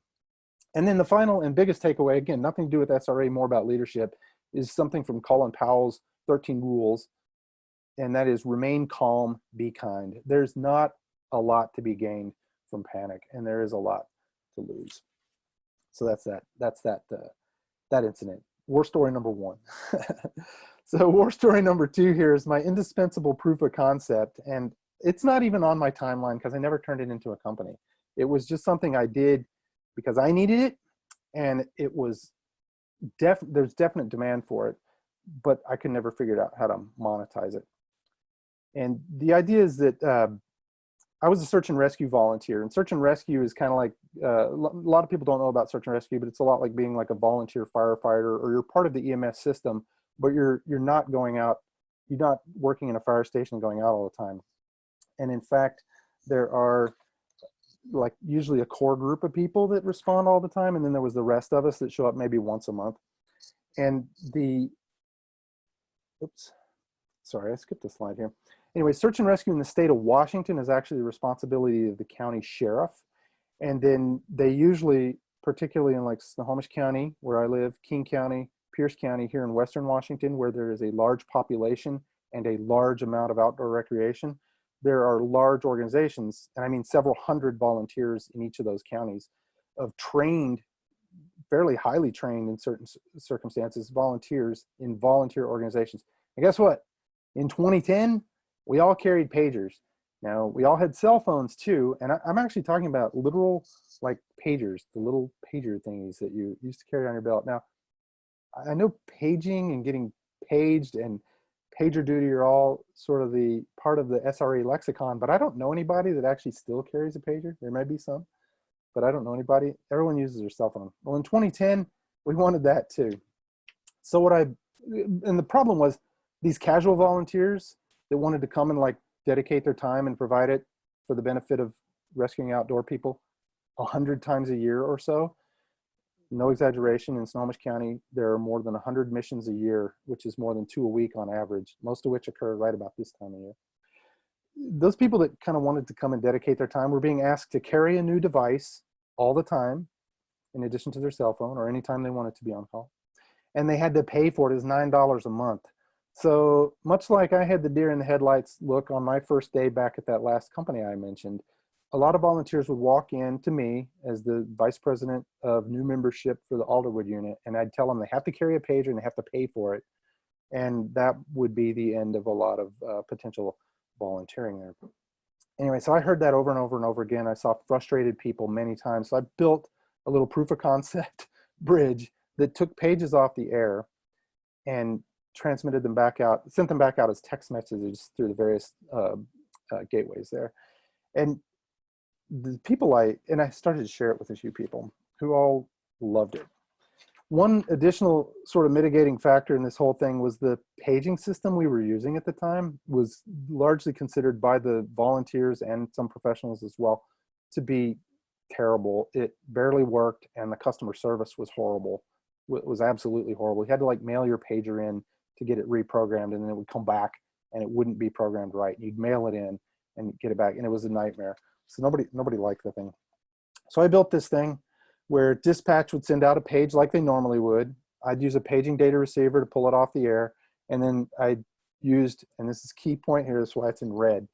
Speaker 3: And then the final and biggest takeaway, again, nothing to do with SRE, more about leadership, is something from Colin Powell's 13 Rules, and that is remain calm, be kind. There's not a lot to be gained from panic, and there is a lot to lose. So that's that incident. War story number one. So war story number two here is my indispensable proof of concept, and it's not even on my timeline because I never turned it into a company. It was just something I did because I needed it, and it was there's definite demand for it, but I could never figure out how to monetize it. And the idea is that I was a search and rescue volunteer, and search and rescue is kind of like, a lot of people don't know about search and rescue, but it's a lot like being like a volunteer firefighter, or you're part of the EMS system, but you're not going out, you're not working in a fire station and going out all the time. And in fact, there are like usually a core group of people that respond all the time, and then there was the rest of us that show up maybe once a month. And oops, sorry, I skipped a slide here. Anyway, search and rescue in the state of Washington is actually the responsibility of the county sheriff. And then they usually, particularly in like Snohomish County, where I live, King County, Pierce County here in Western Washington, where there is a large population and a large amount of outdoor recreation, there are large organizations, and I mean several hundred volunteers in each of those counties, of trained fairly highly trained in certain circumstances, volunteers in volunteer organizations. And guess what? In 2010, we all carried pagers. Now, we all had cell phones too, and I'm actually talking about literal like pagers, the little pager thingies that you used to carry on your belt. Now, I know paging and getting paged and pager duty are all sort of the part of the SRE lexicon, but I don't know anybody that actually still carries a pager. There may be some, but I don't know anybody. Everyone uses their cell phone. Well, in 2010, we wanted that too. So and the problem was these casual volunteers that wanted to come and like dedicate their time and provide it for the benefit of rescuing outdoor people 100 times a year or so. No exaggeration, in Snohomish County, there are more than 100 missions a year, which is more than 2 a week on average, most of which occur right about this time of year. Those people that kind of wanted to come and dedicate their time were being asked to carry a new device all the time, in addition to their cell phone, or anytime they wanted to be on call. And they had to pay for it as $9 a month. So much like I had the deer in the headlights look on my first day back at that last company I mentioned, a lot of volunteers would walk in to me as the vice president of new membership for the Alderwood unit, and I'd tell them they have to carry a pager and they have to pay for it. And that would be the end of a lot of potential volunteering there. Anyway, so I heard that over and over and over again. I saw frustrated people many times. So I built a little proof of concept bridge that took pages off the air and transmitted them back out, sent them back out as text messages through the various gateways there. And the people I started to share it with a few people who all loved it. One additional sort of mitigating factor in this whole thing was the paging system we were using at the time was largely considered by the volunteers and some professionals as well to be terrible. It barely worked, and the customer service was horrible. It was absolutely horrible. You had to like mail your pager in to get it reprogrammed, and then it would come back and it wouldn't be programmed right. You'd mail it in and get it back, and it was a nightmare. So nobody liked the thing. So I built this thing where dispatch would send out a page like they normally would. I'd use a paging data receiver to pull it off the air. And then I used, and this is key point here, that's why it's in red.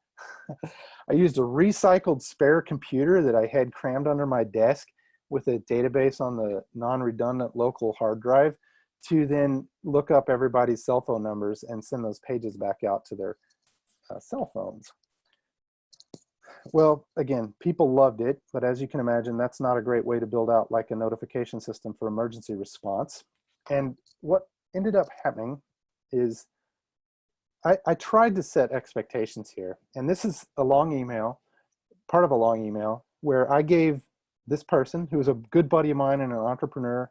Speaker 3: I used a recycled spare computer that I had crammed under my desk with a database on the non-redundant local hard drive to then look up everybody's cell phone numbers and send those pages back out to their cell phones. Well, again, people loved it, but as you can imagine, that's not a great way to build out like a notification system for emergency response. And what ended up happening is I tried to set expectations here. And this is a long email, part of a long email, where I gave this person, who was a good buddy of mine and an entrepreneur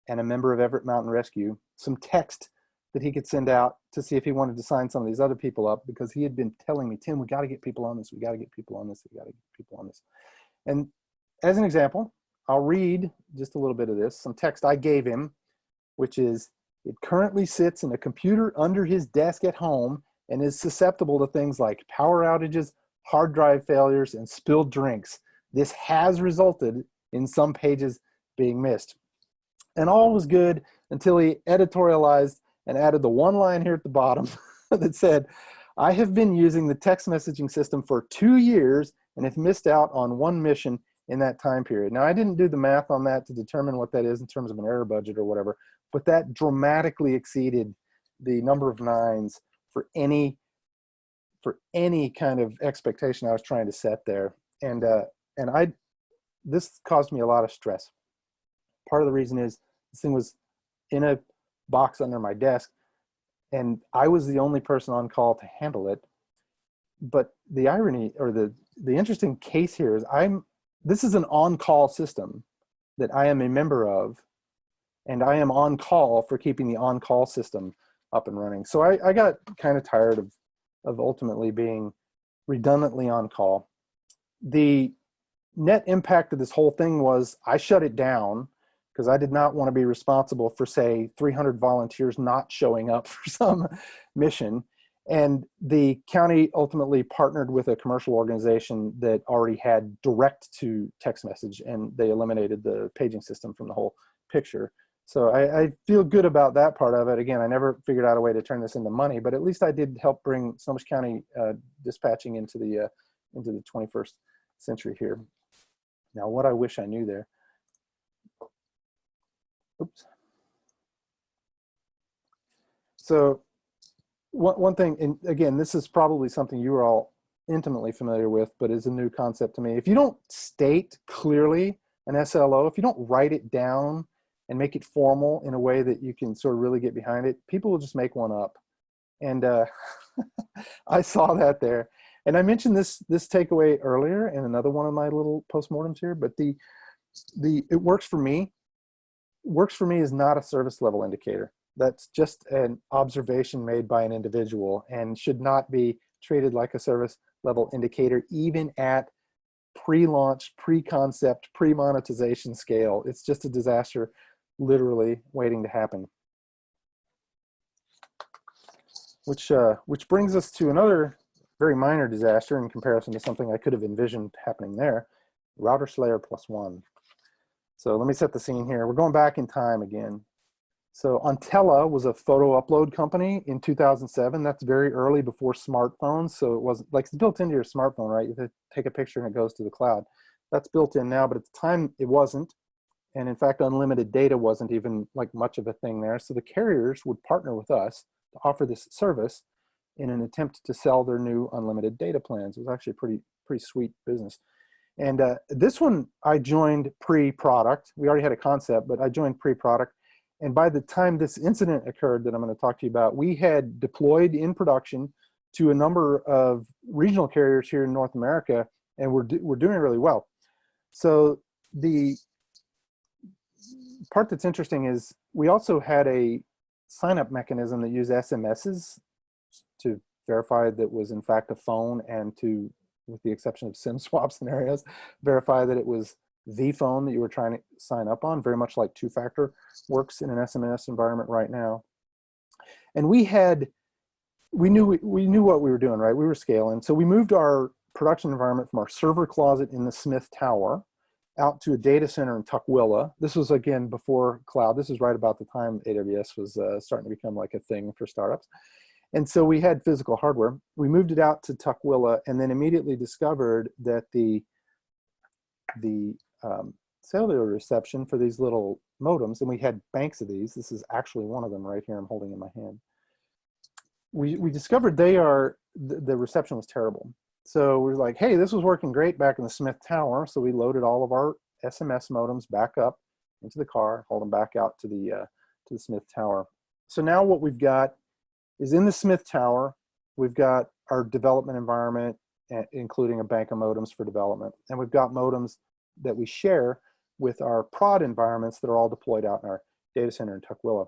Speaker 3: and a member of Everett Mountain Rescue, some text that he could send out to see if he wanted to sign some of these other people up, because he had been telling me, Tim, we got to get people on this. We got to get people on this. We got to get people on this. And as an example, I'll read just a little bit of this, some text I gave him, which is, it currently sits in a computer under his desk at home and is susceptible to things like power outages, hard drive failures, and spilled drinks. This has resulted in some pages being missed. And all was good until he editorialized and added the one line here at the bottom that said, I have been using the text messaging system for 2 years and have missed out on one mission in that time period. Now, I didn't do the math on that to determine what that is in terms of an error budget or whatever, but that dramatically exceeded the number of nines for any kind of expectation I was trying to set there. And this caused me a lot of stress. Part of the reason is this thing was in a box under my desk, and I was the only person on call to handle it. But the irony, or the interesting case here is this is an on-call system that I am a member of, and I am on call for keeping the on-call system up and running. So I got kind of tired of ultimately being redundantly on call. The net impact of this whole thing was I shut it down because I did not want to be responsible for, say, 300 volunteers not showing up for some mission. And the county ultimately partnered with a commercial organization that already had direct to text message, and they eliminated the paging system from the whole picture. So I feel good about that part of it. Again, I never figured out a way to turn this into money, but at least I did help bring Snohomish County dispatching into the 21st century here. Now, what I wish I knew there. Oops. So one thing, and again, this is probably something you are all intimately familiar with, but is a new concept to me. If you don't state clearly an SLO, if you don't write it down and make it formal in a way that you can sort of really get behind it, people will just make one up. And I saw that there. And I mentioned this takeaway earlier in another one of my little postmortems here, but it works for me. Works for me is not a service level indicator. That's just an observation made by an individual and should not be treated like a service level indicator, even at pre-launch, pre-concept, pre-monetization scale. It's just a disaster literally waiting to happen. Which brings us to another very minor disaster in comparison to something I could have envisioned happening there, router slayer +1. So let me set the scene here. We're going back in time again. So Ontella was a photo upload company in 2007. That's very early before smartphones. So it wasn't like it's built into your smartphone, right? You have to take a picture and it goes to the cloud. That's built in now, but at the time it wasn't. And in fact, unlimited data wasn't even like much of a thing there. So the carriers would partner with us to offer this service in an attempt to sell their new unlimited data plans. It was actually a pretty sweet business. And this one I joined pre-product. We already had a concept, but I joined pre-product. And by the time this incident occurred that I'm going to talk to you about, we had deployed in production to a number of regional carriers here in North America, and we're doing really well. So the part that's interesting is we also had a sign-up mechanism that used SMSs to verify that was in fact a phone, and to, with the exception of SIM swap scenarios, verify that it was the phone that you were trying to sign up on, very much like two-factor works in an SMS environment right now. And we knew what we were doing, right? We were scaling. So we moved our production environment from our server closet in the Schmidt Tower out to a data center in Tukwila. This was, again, before cloud. This is right about the time AWS was starting to become like a thing for startups. And so we had physical hardware. We moved it out to Tukwila and then immediately discovered that the cellular reception for these little modems, and we had banks of these. This is actually one of them right here I'm holding in my hand. We discovered the reception was terrible. So we were like, hey, this was working great back in the Schmidt Tower. So we loaded all of our SMS modems back up into the car, hauled them back out to the Schmidt Tower. So now what we've got is in the Schmidt Tower, we've got our development environment, including a bank of modems for development. And we've got modems that we share with our prod environments that are all deployed out in our data center in Tukwila.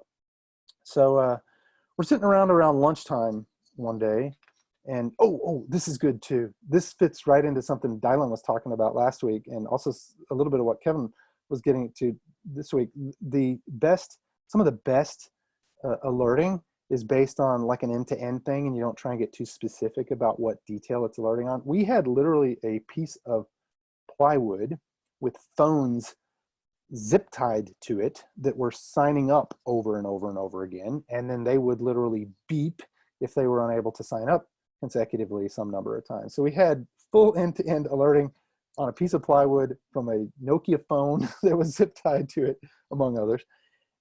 Speaker 3: So we're sitting around lunchtime one day, and oh, this is good too. This fits right into something Dylan was talking about last week, and also a little bit of what Kevin was getting to this week. Some of the best alerting is based on like an end-to-end thing, and you don't try and get too specific about what detail it's alerting on. We had literally a piece of plywood with phones zip tied to it that were signing up over and over and over again, and then they would literally beep if they were unable to sign up consecutively some number of times. So we had full end-to-end alerting on a piece of plywood from a Nokia phone that was zip tied to it, among others,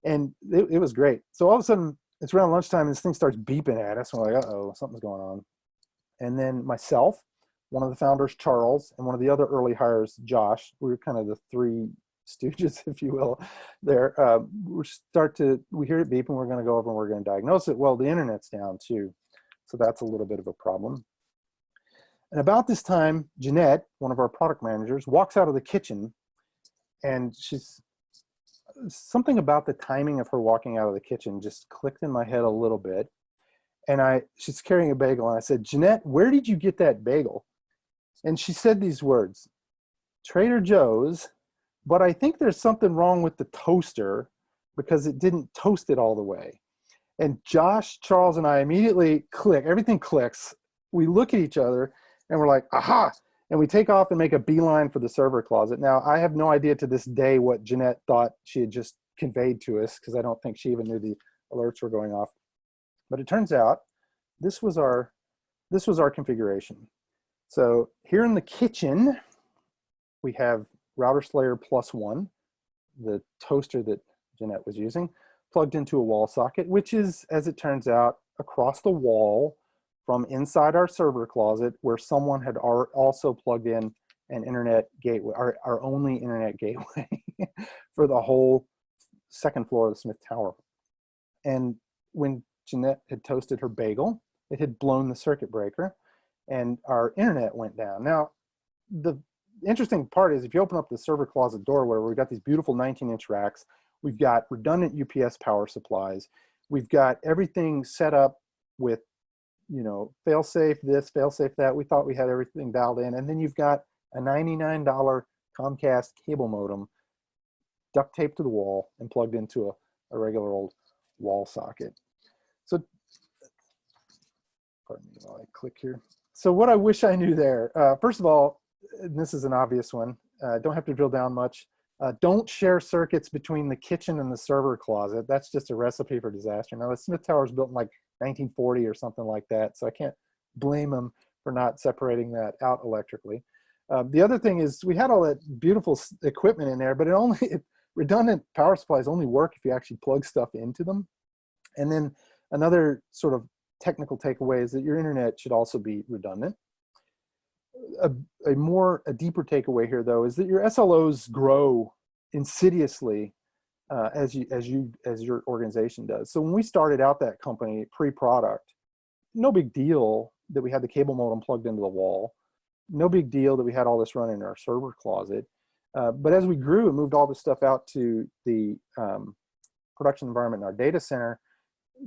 Speaker 3: and it was great. So all of a sudden, it's around lunchtime and this thing starts beeping at us. We're like, uh-oh, something's going on. And then myself, one of the founders, Charles, and one of the other early hires, Josh, we were kind of the three stooges, if you will, there. We hear it beep and we're going to go over and we're going to diagnose it. Well, the internet's down too. So that's a little bit of a problem. And about this time, Jeanette, one of our product managers, walks out of the kitchen, and something about the timing of her walking out of the kitchen just clicked in my head a little bit. And she's carrying a bagel, and I said, Jeanette, where did you get that bagel? And she said these words, Trader Joe's, but I think there's something wrong with the toaster because it didn't toast it all the way. And Josh, Charles, and I immediately click, everything clicks. We look at each other and we're like, aha, and we take off and make a beeline for the server closet. Now, I have no idea to this day what Jeanette thought she had just conveyed to us, because I don't think she even knew the alerts were going off. But it turns out this was our configuration. So here in the kitchen, we have router slayer +1, the toaster that Jeanette was using, plugged into a wall socket, which is, as it turns out, across the wall from inside our server closet, where someone had also plugged in an internet gateway, our only internet gateway for the whole second floor of the Smith Tower. And when Jeanette had toasted her bagel, it had blown the circuit breaker and our internet went down. Now, the interesting part is if you open up the server closet door where we've got these beautiful 19-inch racks, we've got redundant UPS power supplies, we've got everything set up with, you know, fail-safe this, fail-safe that. We thought we had everything dialed in. And then you've got a $99 Comcast cable modem duct taped to the wall and plugged into a regular old wall socket. So, pardon me while I click here. So what I wish I knew there, first of all, and this is an obvious one, don't have to drill down much. Don't share circuits between the kitchen and the server closet. That's just a recipe for disaster. Now, the Smith Tower was built in like 1940 or something like that, so I can't blame them for not separating that out electrically. The other thing is we had all that beautiful equipment in there, but redundant power supplies only work if you actually plug stuff into them. And then another sort of technical takeaway is that your internet should also be redundant. A deeper takeaway here, though, is that your SLOs grow insidiously as your organization does. So when we started out that company pre-product, no big deal that we had the cable modem plugged into the wall. No big deal that we had all this running in our server closet. But as we grew and moved all this stuff out to the production environment in our data center,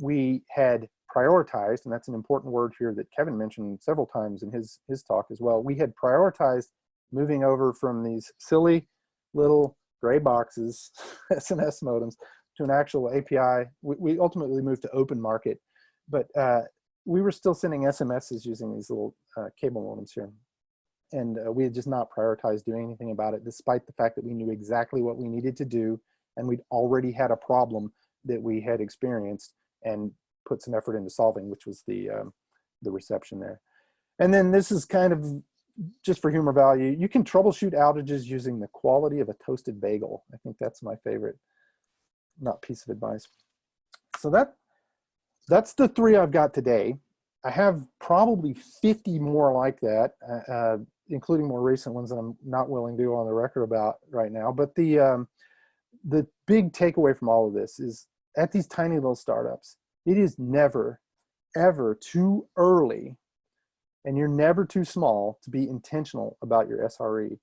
Speaker 3: we had prioritized, and that's an important word here that Kevin mentioned several times in his talk as well. We had prioritized moving over from these silly little gray boxes, SNS modems, to an actual API. We ultimately moved to open market, but we were still sending SMSs using these little cable modems here. And we had just not prioritized doing anything about it, despite the fact that we knew exactly what we needed to do, and we'd already had a problem that we had experienced and put some effort into solving, which was the reception there. And then this is kind of just for humor value. You can troubleshoot outages using the quality of a toasted bagel. I think that's my favorite, not piece of advice. So that's the three I've got today. I have probably 50 more like that, including more recent ones that I'm not willing to go on the record about right now. But the big takeaway from all of this is at these tiny little startups, it is never, ever too early, and you're never too small to be intentional about your SRE.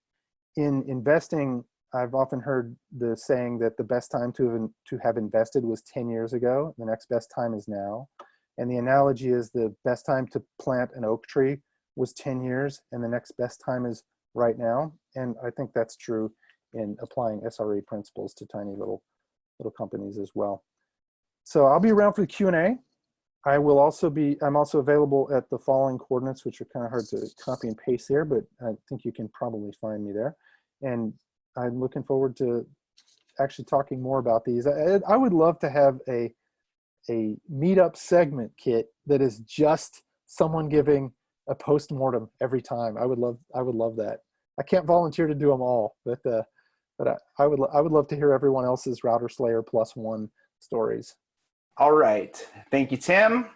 Speaker 3: In investing, I've often heard the saying that the best time to have invested was 10 years ago. The next best time is now. And the analogy is the best time to plant an oak tree was 10 years, and the next best time is right now. And I think that's true in applying SRE principles to tiny little companies as well. So I'll be around for the Q&A. I'm also available at the following coordinates, which are kind of hard to copy and paste here, but I think you can probably find me there. And I'm looking forward to actually talking more about these. I would love to have a meetup segment, Kit, that is just someone giving a post-mortem every time. I would love that. I can't volunteer to do them all, but I would love to hear everyone else's Router Slayer +1 stories.
Speaker 1: All right, thank you, Tim.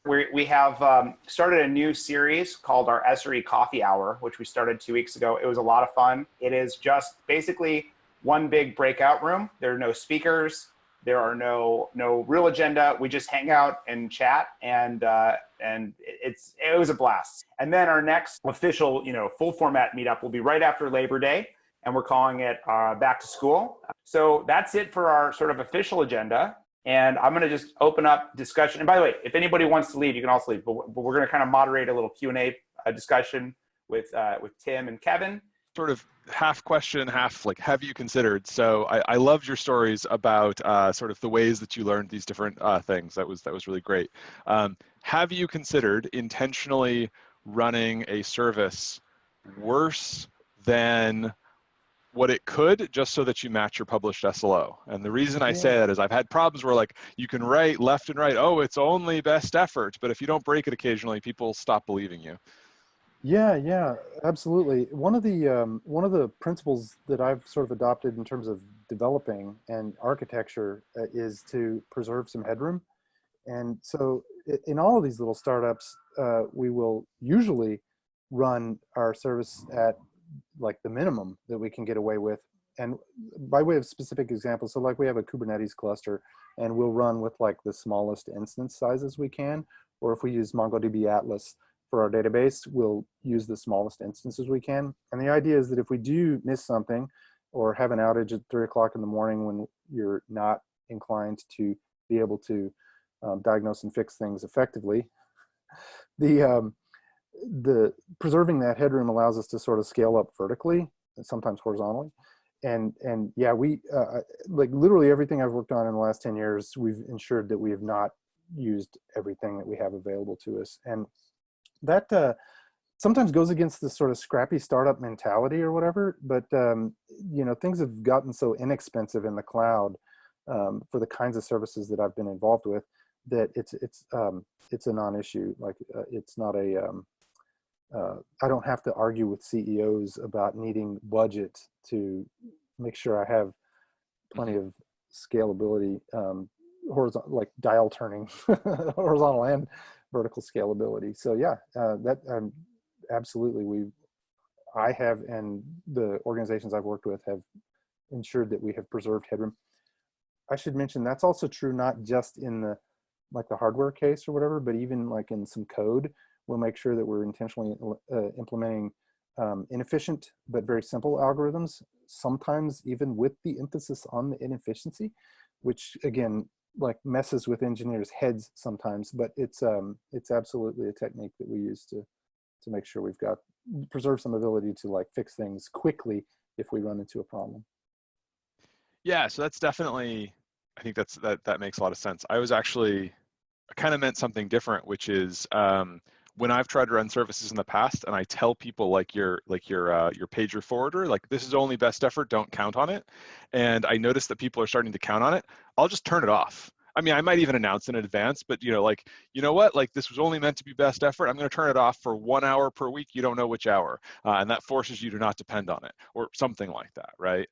Speaker 1: We have started a new series called our SRE Coffee Hour, which we started 2 weeks ago. It was a lot of fun. It is just basically one big breakout room. There are no speakers. There are no real agenda. We just hang out and chat, and it was a blast. And then our next official, full format meetup will be right after Labor Day, and we're calling it Back to School. So that's it for our sort of official agenda. And I'm going to just open up discussion. And by the way, if anybody wants to leave, you can also leave. But we're going to kind of moderate a little Q&A discussion with Tim and Kevin.
Speaker 2: Sort of half question, half like, have you considered? So I loved your stories about sort of the ways that you learned these different things. That was really great. Have you considered intentionally running a service worse than what it could, just so that you match your published SLO? And the reason I say that is I've had problems where like you can write left and right, oh, it's only best effort, but if you don't break it occasionally, people stop believing you.
Speaker 3: Yeah, absolutely. One of the principles that I've sort of adopted in terms of developing and architecture is to preserve some headroom. And so in all of these little startups, we will usually run our service at like the minimum that we can get away with. And by way of specific examples, so like we have a Kubernetes cluster and we'll run with like the smallest instance sizes we can, or if we use MongoDB Atlas for our database, we'll use the smallest instances we can. And the idea is that if we do miss something or have an outage at 3 o'clock in the morning when you're not inclined to be able to diagnose and fix things effectively, the preserving that headroom allows us to sort of scale up vertically and sometimes horizontally. And yeah, we like literally everything I've worked on in the last 10 years, we've ensured that we have not used everything that we have available to us. And that sometimes goes against this sort of scrappy startup mentality or whatever, but you know, things have gotten so inexpensive in the cloud for the kinds of services that I've been involved with that it's a non-issue. Like it's not a I don't have to argue with CEOs about needing budget to make sure I have plenty of scalability, horizontal, like dial turning, horizontal and vertical scalability. So yeah, that absolutely I have, and the organizations I've worked with have ensured that we have preserved headroom. I should mention that's also true not just in the like the hardware case or whatever, but even like in some code, we'll make sure that we're intentionally implementing inefficient but very simple algorithms, sometimes even with the emphasis on the inefficiency, which again, like messes with engineers' heads sometimes, but it's absolutely a technique that we use to make sure we've got preserve some ability to like fix things quickly if we run into a problem.
Speaker 2: Yeah, so that's definitely, I think that makes a lot of sense. I kind of meant something different, which is when I've tried to run services in the past and I tell people like your pager forwarder, like this is only best effort, don't count on it. And I notice that people are starting to count on it. I'll just turn it off. I mean, I might even announce in advance, but you know, like, you know what, like this was only meant to be best effort. I'm going to turn it off for 1 hour per week. You don't know which hour. And that forces you to not depend on it or something like that, right?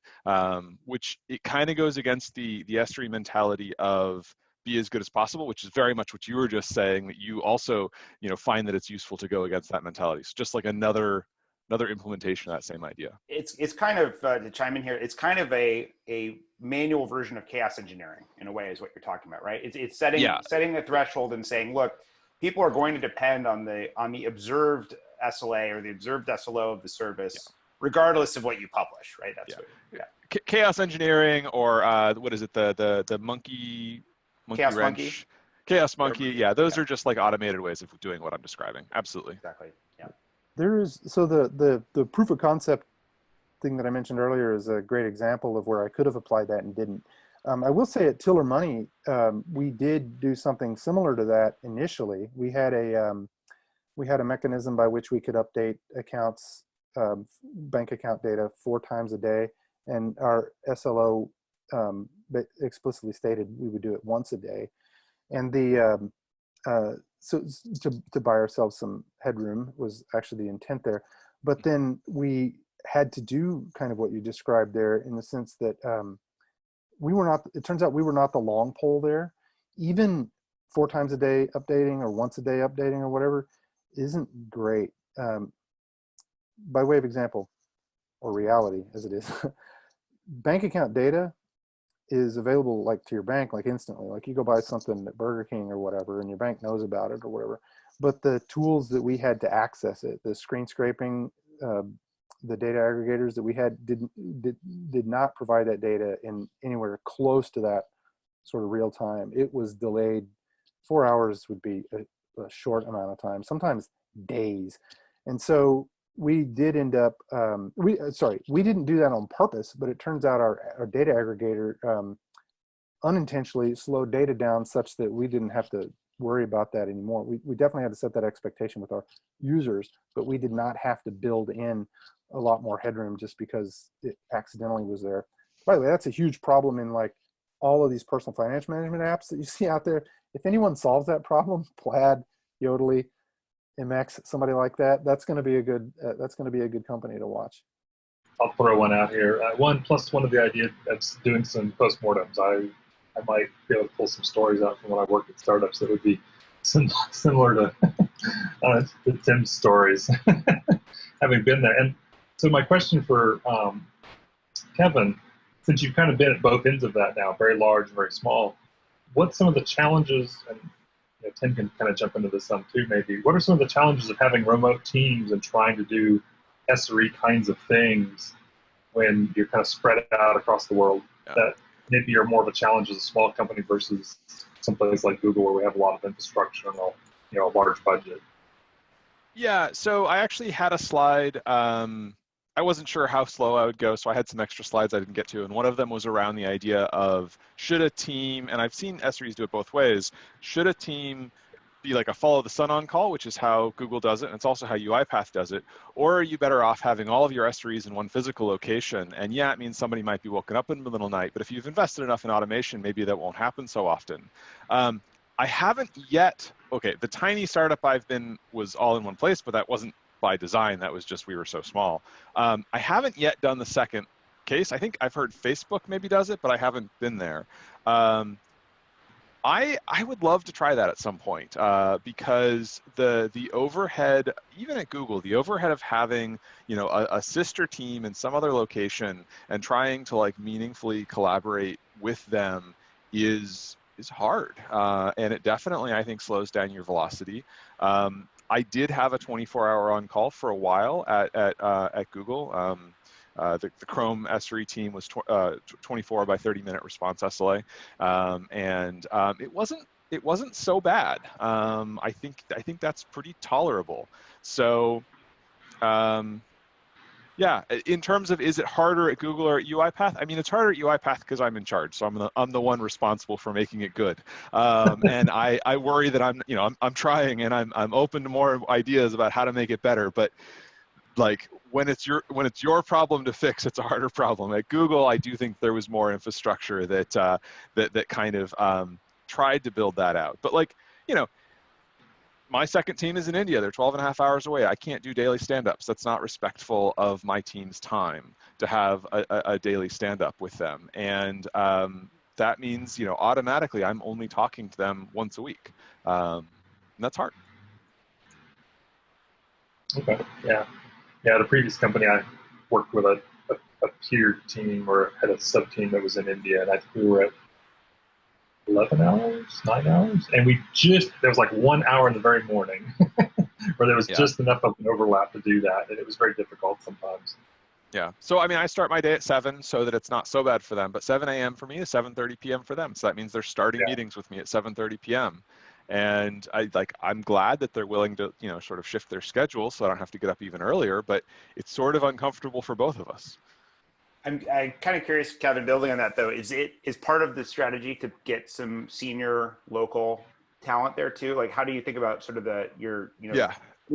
Speaker 2: Which it kind of goes against the SRE mentality of be as good as possible, which is very much what you were just saying, that you also, you know, find that it's useful to go against that mentality. So just like another implementation of that same idea.
Speaker 1: It's kind of to chime in here. It's kind of a manual version of chaos engineering in a way, is what you're talking about, right? It's setting a threshold and saying, look, people are going to depend on the observed SLA or the observed SLO of the service, regardless of what you publish, right? That's what,
Speaker 2: chaos engineering, or what is it? The monkey
Speaker 1: Chaos
Speaker 2: wrench.
Speaker 1: Monkey.
Speaker 2: Chaos Monkey. Yeah, those are just like automated ways of doing what I'm describing. Absolutely.
Speaker 1: Exactly. Yeah.
Speaker 3: There is, so the proof of concept thing that I mentioned earlier is a great example of where I could have applied that and didn't. I will say at Tiller Money, we did do something similar to that initially. We had a mechanism by which we could update accounts, bank account data 4 times a day, and our SLO explicitly stated we would do it once a day. And the so to buy ourselves some headroom was actually the intent there. But then we had to do kind of what you described there, in the sense that we were not, it turns out we were not the long pole there. Even 4 times a day updating or once a day updating or whatever isn't great. By way of example, or reality as it is, bank account data is available like to your bank like instantly. Like you go buy something at Burger King or whatever and your bank knows about it or whatever, but the tools that we had to access it, the screen scraping, the data aggregators that we had did not provide that data in anywhere close to that sort of real time. It was delayed. 4 hours would be a short amount of time, sometimes days. And so we did end up, we didn't do that on purpose, but it turns out our data aggregator unintentionally slowed data down such that we didn't have to worry about that anymore. We definitely had to set that expectation with our users, but we did not have to build in a lot more headroom just because it accidentally was there. By the way, that's a huge problem in like all of these personal financial management apps that you see out there. If anyone solves that problem, Plaid, Yodlee, MX, somebody like that. That's going to be a good. That's going to be a good company to watch.
Speaker 6: I'll throw one out here. One of the idea of doing some postmortems. I might be able to pull some stories out from when I worked at startups that would be similar to Tim's stories, having been there. And so my question for Kevin, since you've kind of been at both ends of that now, very large, very small, what's some of the challenges, and Tim can kind of jump into this some too maybe, what are some of the challenges of having remote teams and trying to do SRE kinds of things when you're kind of spread out across the world that maybe are more of a challenge as a small company versus someplace like Google where we have a lot of infrastructure and a large budget?
Speaker 2: Yeah, so I actually had a slide. I wasn't sure how slow I would go, so I had some extra slides I didn't get to, and one of them was around the idea of should a team, and I've seen SREs do it both ways, should a team be like a follow the sun on call, which is how Google does it, and it's also how UiPath does it, or are you better off having all of your SREs in one physical location? And yeah, it means somebody might be woken up in the middle of the night, but if you've invested enough in automation, maybe that won't happen so often. I haven't yet, okay, the tiny startup I've been was all in one place, but that wasn't by design, that was just we were so small. I haven't yet done the second case. I think I've heard Facebook maybe does it, but I haven't been there. I would love to try that at some point because the overhead, even at Google, the overhead of having a sister team in some other location and trying to like meaningfully collaborate with them is hard, and it definitely I think slows down your velocity. I did have a 24-hour on call for a while at Google. The Chrome SRE team was 24 by 30-minute response SLA, and it wasn't so bad. I think that's pretty tolerable. So, yeah, in terms of is it harder at Google or at UiPath? I mean, it's harder at UiPath because I'm in charge, so I'm the one responsible for making it good. And I worry that I'm trying and I'm open to more ideas about how to make it better, but like when it's your problem to fix, it's a harder problem. At Google, I do think there was more infrastructure that kind of tried to build that out. But like, my second team is in India. They're 12 and a half hours away. I can't do daily stand-ups. That's not respectful of my team's time to have a daily stand-up with them. And that means, automatically I'm only talking to them once a week. And that's hard.
Speaker 6: Okay, yeah. Yeah, the previous company I worked with a peer team or had a sub-team that was in India, and I think we were at 11 hours, 9 hours, and there was like 1 hour in the very morning where there was just enough of an overlap to do that, and it was very difficult sometimes.
Speaker 2: Yeah, so I mean, I start my day at 7 so that it's not so bad for them, but 7 a.m. for me is 7:30 p.m. for them, so that means they're starting meetings with me at 7:30 p.m. And I'm glad that they're willing to, sort of shift their schedule so I don't have to get up even earlier, but it's sort of uncomfortable for both of us.
Speaker 1: I'm kind of curious, Kevin, building on that though, is part of the strategy to get some senior local talent there too? Like, how do you think about sort of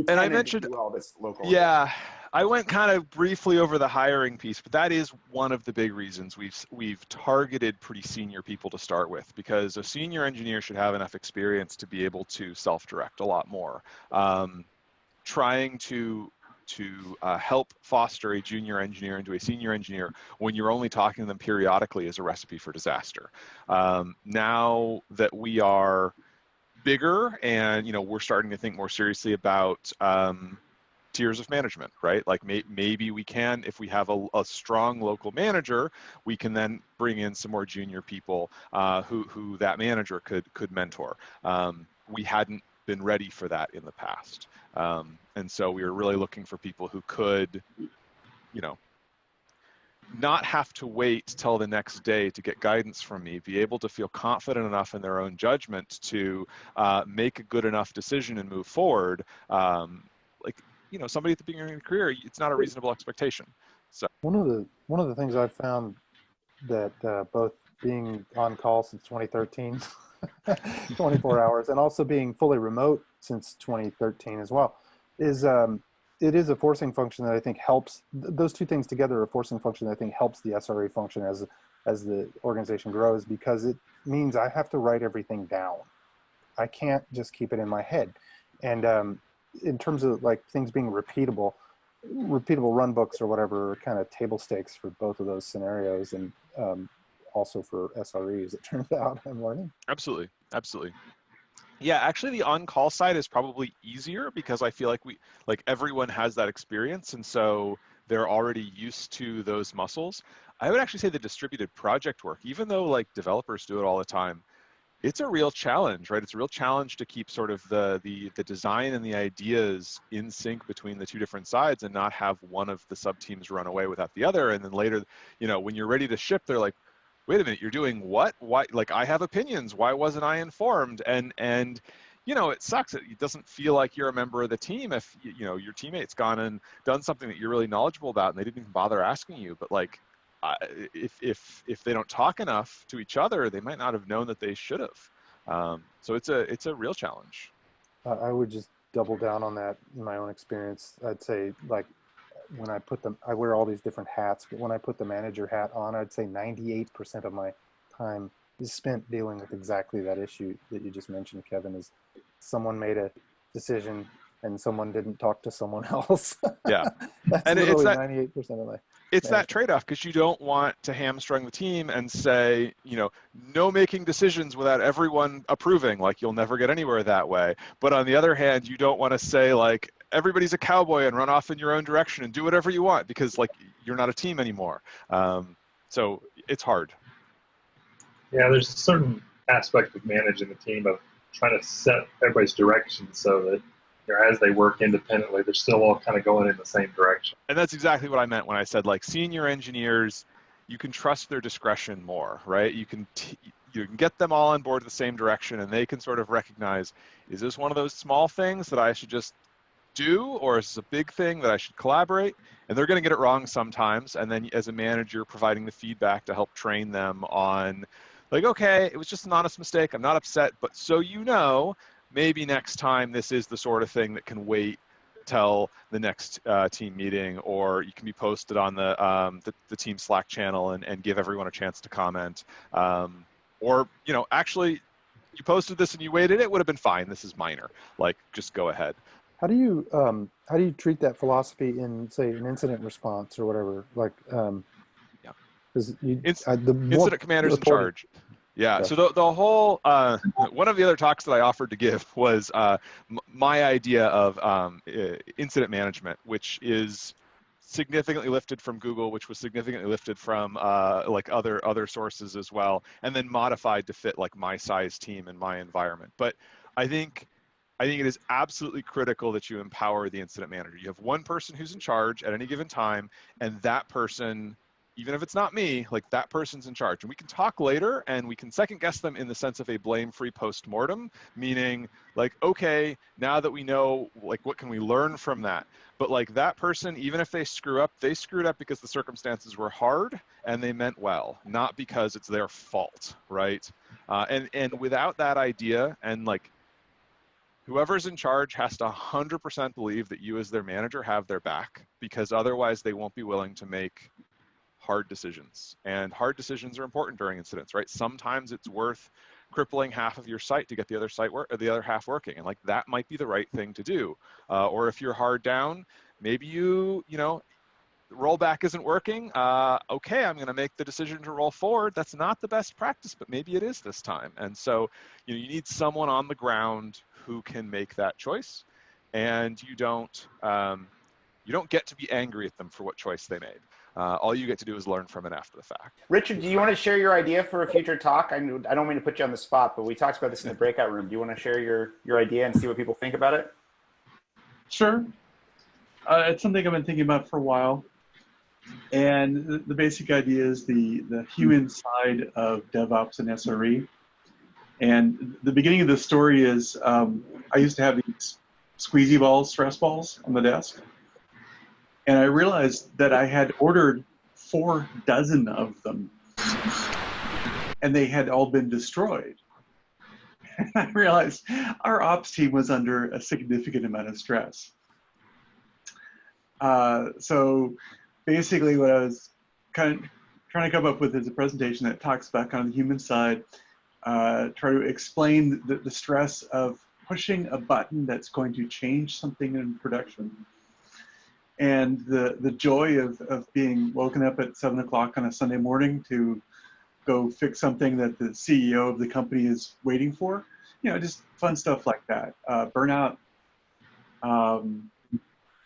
Speaker 2: and I mentioned
Speaker 1: all this local.
Speaker 2: Yeah, I went kind of briefly over the hiring piece, but that is one of the big reasons we've targeted pretty senior people to start with, because a senior engineer should have enough experience to be able to self-direct a lot more. Trying to help foster a junior engineer into a senior engineer when you're only talking to them periodically is a recipe for disaster. Now that we are bigger and we're starting to think more seriously about tiers of management, right? Like maybe we can, if we have a strong local manager, we can then bring in some more junior people who that manager could mentor. We hadn't been ready for that in the past. And so we were really looking for people who could, not have to wait till the next day to get guidance from me, be able to feel confident enough in their own judgment to make a good enough decision and move forward. Somebody at the beginning of the career, it's not a reasonable expectation. So
Speaker 3: one of the things I've found that both being on call since 2013, 24 hours, and also being fully remote since 2013 as well, is it is a forcing function that I think helps. Those two things together are a forcing function that I think helps the SRE function as the organization grows, because it means I have to write everything down. I can't just keep it in my head. And in terms of like things being repeatable run books or whatever are kind of table stakes for both of those scenarios, and also for SREs, it turns out, I'm learning.
Speaker 2: Absolutely, absolutely. Yeah, actually the on-call side is probably easier because I feel like everyone has that experience, and so they're already used to those muscles. I would actually say the distributed project work, even though like developers do it all the time, it's a real challenge, right? It's a real challenge to keep sort of the design and the ideas in sync between the two different sides and not have one of the sub-teams run away without the other. And then later, you know, when you're ready to ship, they're like, wait a minute, you're doing what? Why? Like, I have opinions. Why wasn't I informed? And you know, it sucks. It doesn't feel like you're a member of the team if, you know, your teammate's gone and done something that you're really knowledgeable about and they didn't even bother asking you. But like, if they don't talk enough to each other, they might not have known that they should have. So it's a real challenge.
Speaker 3: I would just double down on that in my own experience. I'd say like when I wear all these different hats, but when I put the manager hat on, I'd say 98% of my time is spent dealing with exactly that issue that you just mentioned, Kevin, is someone made a decision and someone didn't talk to someone else.
Speaker 2: Yeah.
Speaker 3: That's
Speaker 2: And
Speaker 3: literally 98% of my
Speaker 2: it's that trade-off, because you don't want to hamstring the team and say, you know, no making decisions without everyone approving, like you'll never get anywhere that way. But on the other hand, you don't want to say like, everybody's a cowboy and run off in your own direction and do whatever you want, because like you're not a team anymore. So it's hard.
Speaker 6: Yeah, there's a certain aspect of managing the team of trying to set everybody's direction so that, you know, as they work independently, they're still all kind of going in the same direction.
Speaker 2: And that's exactly what I meant when I said like senior engineers, you can trust their discretion more, right? You can get them all on board the same direction, and they can sort of recognize, is this one of those small things that I should just do, or is this a big thing that I should collaborate? And they're going to get it wrong sometimes. And then as a manager, providing the feedback to help train them on like, okay, it was just an honest mistake. I'm not upset, but so you know, maybe next time this is the sort of thing that can wait till the next team meeting, or you can be posted on the team Slack channel and give everyone a chance to comment. Or, you know, actually you posted this and you waited, it would have been fine. This is minor. Like, just go ahead.
Speaker 3: How do you treat that philosophy in, say, an incident response or whatever? Like,
Speaker 2: yeah,
Speaker 3: because
Speaker 2: incident commanders in charge. Yeah.
Speaker 3: Gotcha.
Speaker 2: So the whole one of the other talks that I offered to give was my idea of incident management, which is significantly lifted from Google, which was significantly lifted from like other sources as well, and then modified to fit like my size team and my environment. But I think it is absolutely critical that you empower the incident manager. You have one person who's in charge at any given time, and that person, even if it's not me, like that person's in charge. And we can talk later and we can second guess them in the sense of a blame-free post-mortem, meaning like, okay, now that we know, like, what can we learn from that? But like that person, even if they screwed up because the circumstances were hard and they meant well, not because it's their fault, right? And without that idea, and like, whoever's in charge has to 100% believe that you as their manager have their back, because otherwise they won't be willing to make hard decisions. And hard decisions are important during incidents, right? Sometimes it's worth crippling half of your site to get the other half working, and like that might be the right thing to do. Or if you're hard down, maybe you know, rollback isn't working. Okay, I'm going to make the decision to roll forward. That's not the best practice, but maybe it is this time. And so, you know, you need someone on the ground who can make that choice, and you don't get to be angry at them for what choice they made. All you get to do is learn from it after the fact.
Speaker 1: Richard, do you want to share your idea for a future talk? I don't mean to put you on the spot, but we talked about this in the breakout room. Do you want to share your idea and see what people think about it?
Speaker 5: Sure. It's something I've been thinking about for a while. And the basic idea is the human side of DevOps and SRE. And the beginning of the story is I used to have these squeezy balls, stress balls on the desk. And I realized that I had ordered 4 dozen of them, and they had all been destroyed. And I realized our ops team was under a significant amount of stress. So basically what I was kind of trying to come up with is a presentation that talks about kind of the human side, try to explain the stress of pushing a button that's going to change something in production. And the joy of being woken up at 7 o'clock on a Sunday morning to go fix something that the CEO of the company is waiting for, just fun stuff like that. Burnout,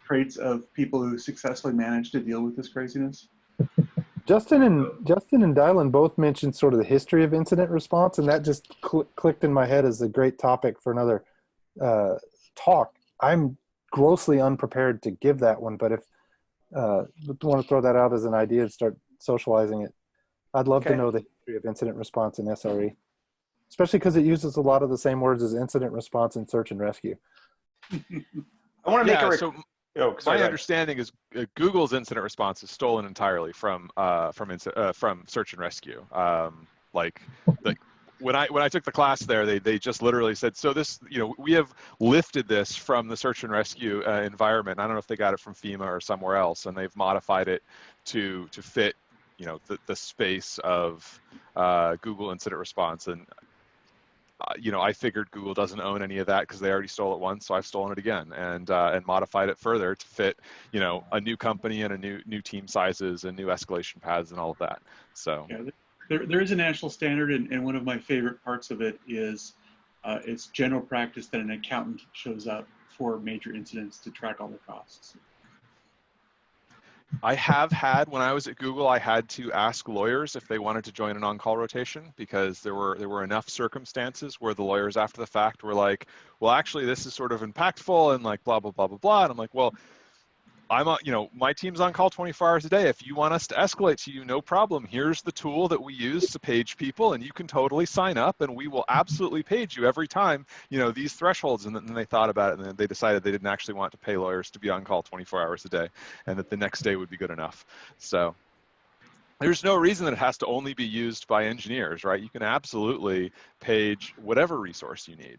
Speaker 5: traits of people who successfully manage to deal with this craziness.
Speaker 3: Justin and Dylan both mentioned sort of the history of incident response, and that just clicked in my head as a great topic for another talk. I'm grossly unprepared to give that one, but if you want to throw that out as an idea and start socializing it, I'd love to know the history of incident response in SRE, especially because it uses a lot of the same words as incident response and search and rescue.
Speaker 1: I want to make
Speaker 2: my understanding is Google's incident response is stolen entirely from search and rescue. When I took the class there, they just literally said, so this, we have lifted this from the search and rescue environment. I don't know if they got it from FEMA or somewhere else, and they've modified it to fit, the space of Google incident response. And I figured Google doesn't own any of that because they already stole it once, so I've stolen it again and modified it further to fit, a new company and a new team sizes and new escalation paths and all of that. So.
Speaker 5: Yeah. There is a national standard, and one of my favorite parts of it is it's general practice that an accountant shows up for major incidents to track all the costs.
Speaker 2: I have had, when I was at Google, I had to ask lawyers if they wanted to join an on-call rotation because there were enough circumstances where the lawyers after the fact were like, well, actually, this is sort of impactful and like blah, blah, blah, blah, blah. And I'm like, well, my team's on call 24 hours a day. If you want us to escalate to you, no problem. Here's the tool that we use to page people, and you can totally sign up, and we will absolutely page you every time, these thresholds. And then they thought about it, and then they decided they didn't actually want to pay lawyers to be on call 24 hours a day, and that the next day would be good enough. So there's no reason that it has to only be used by engineers, right? You can absolutely page whatever resource you need.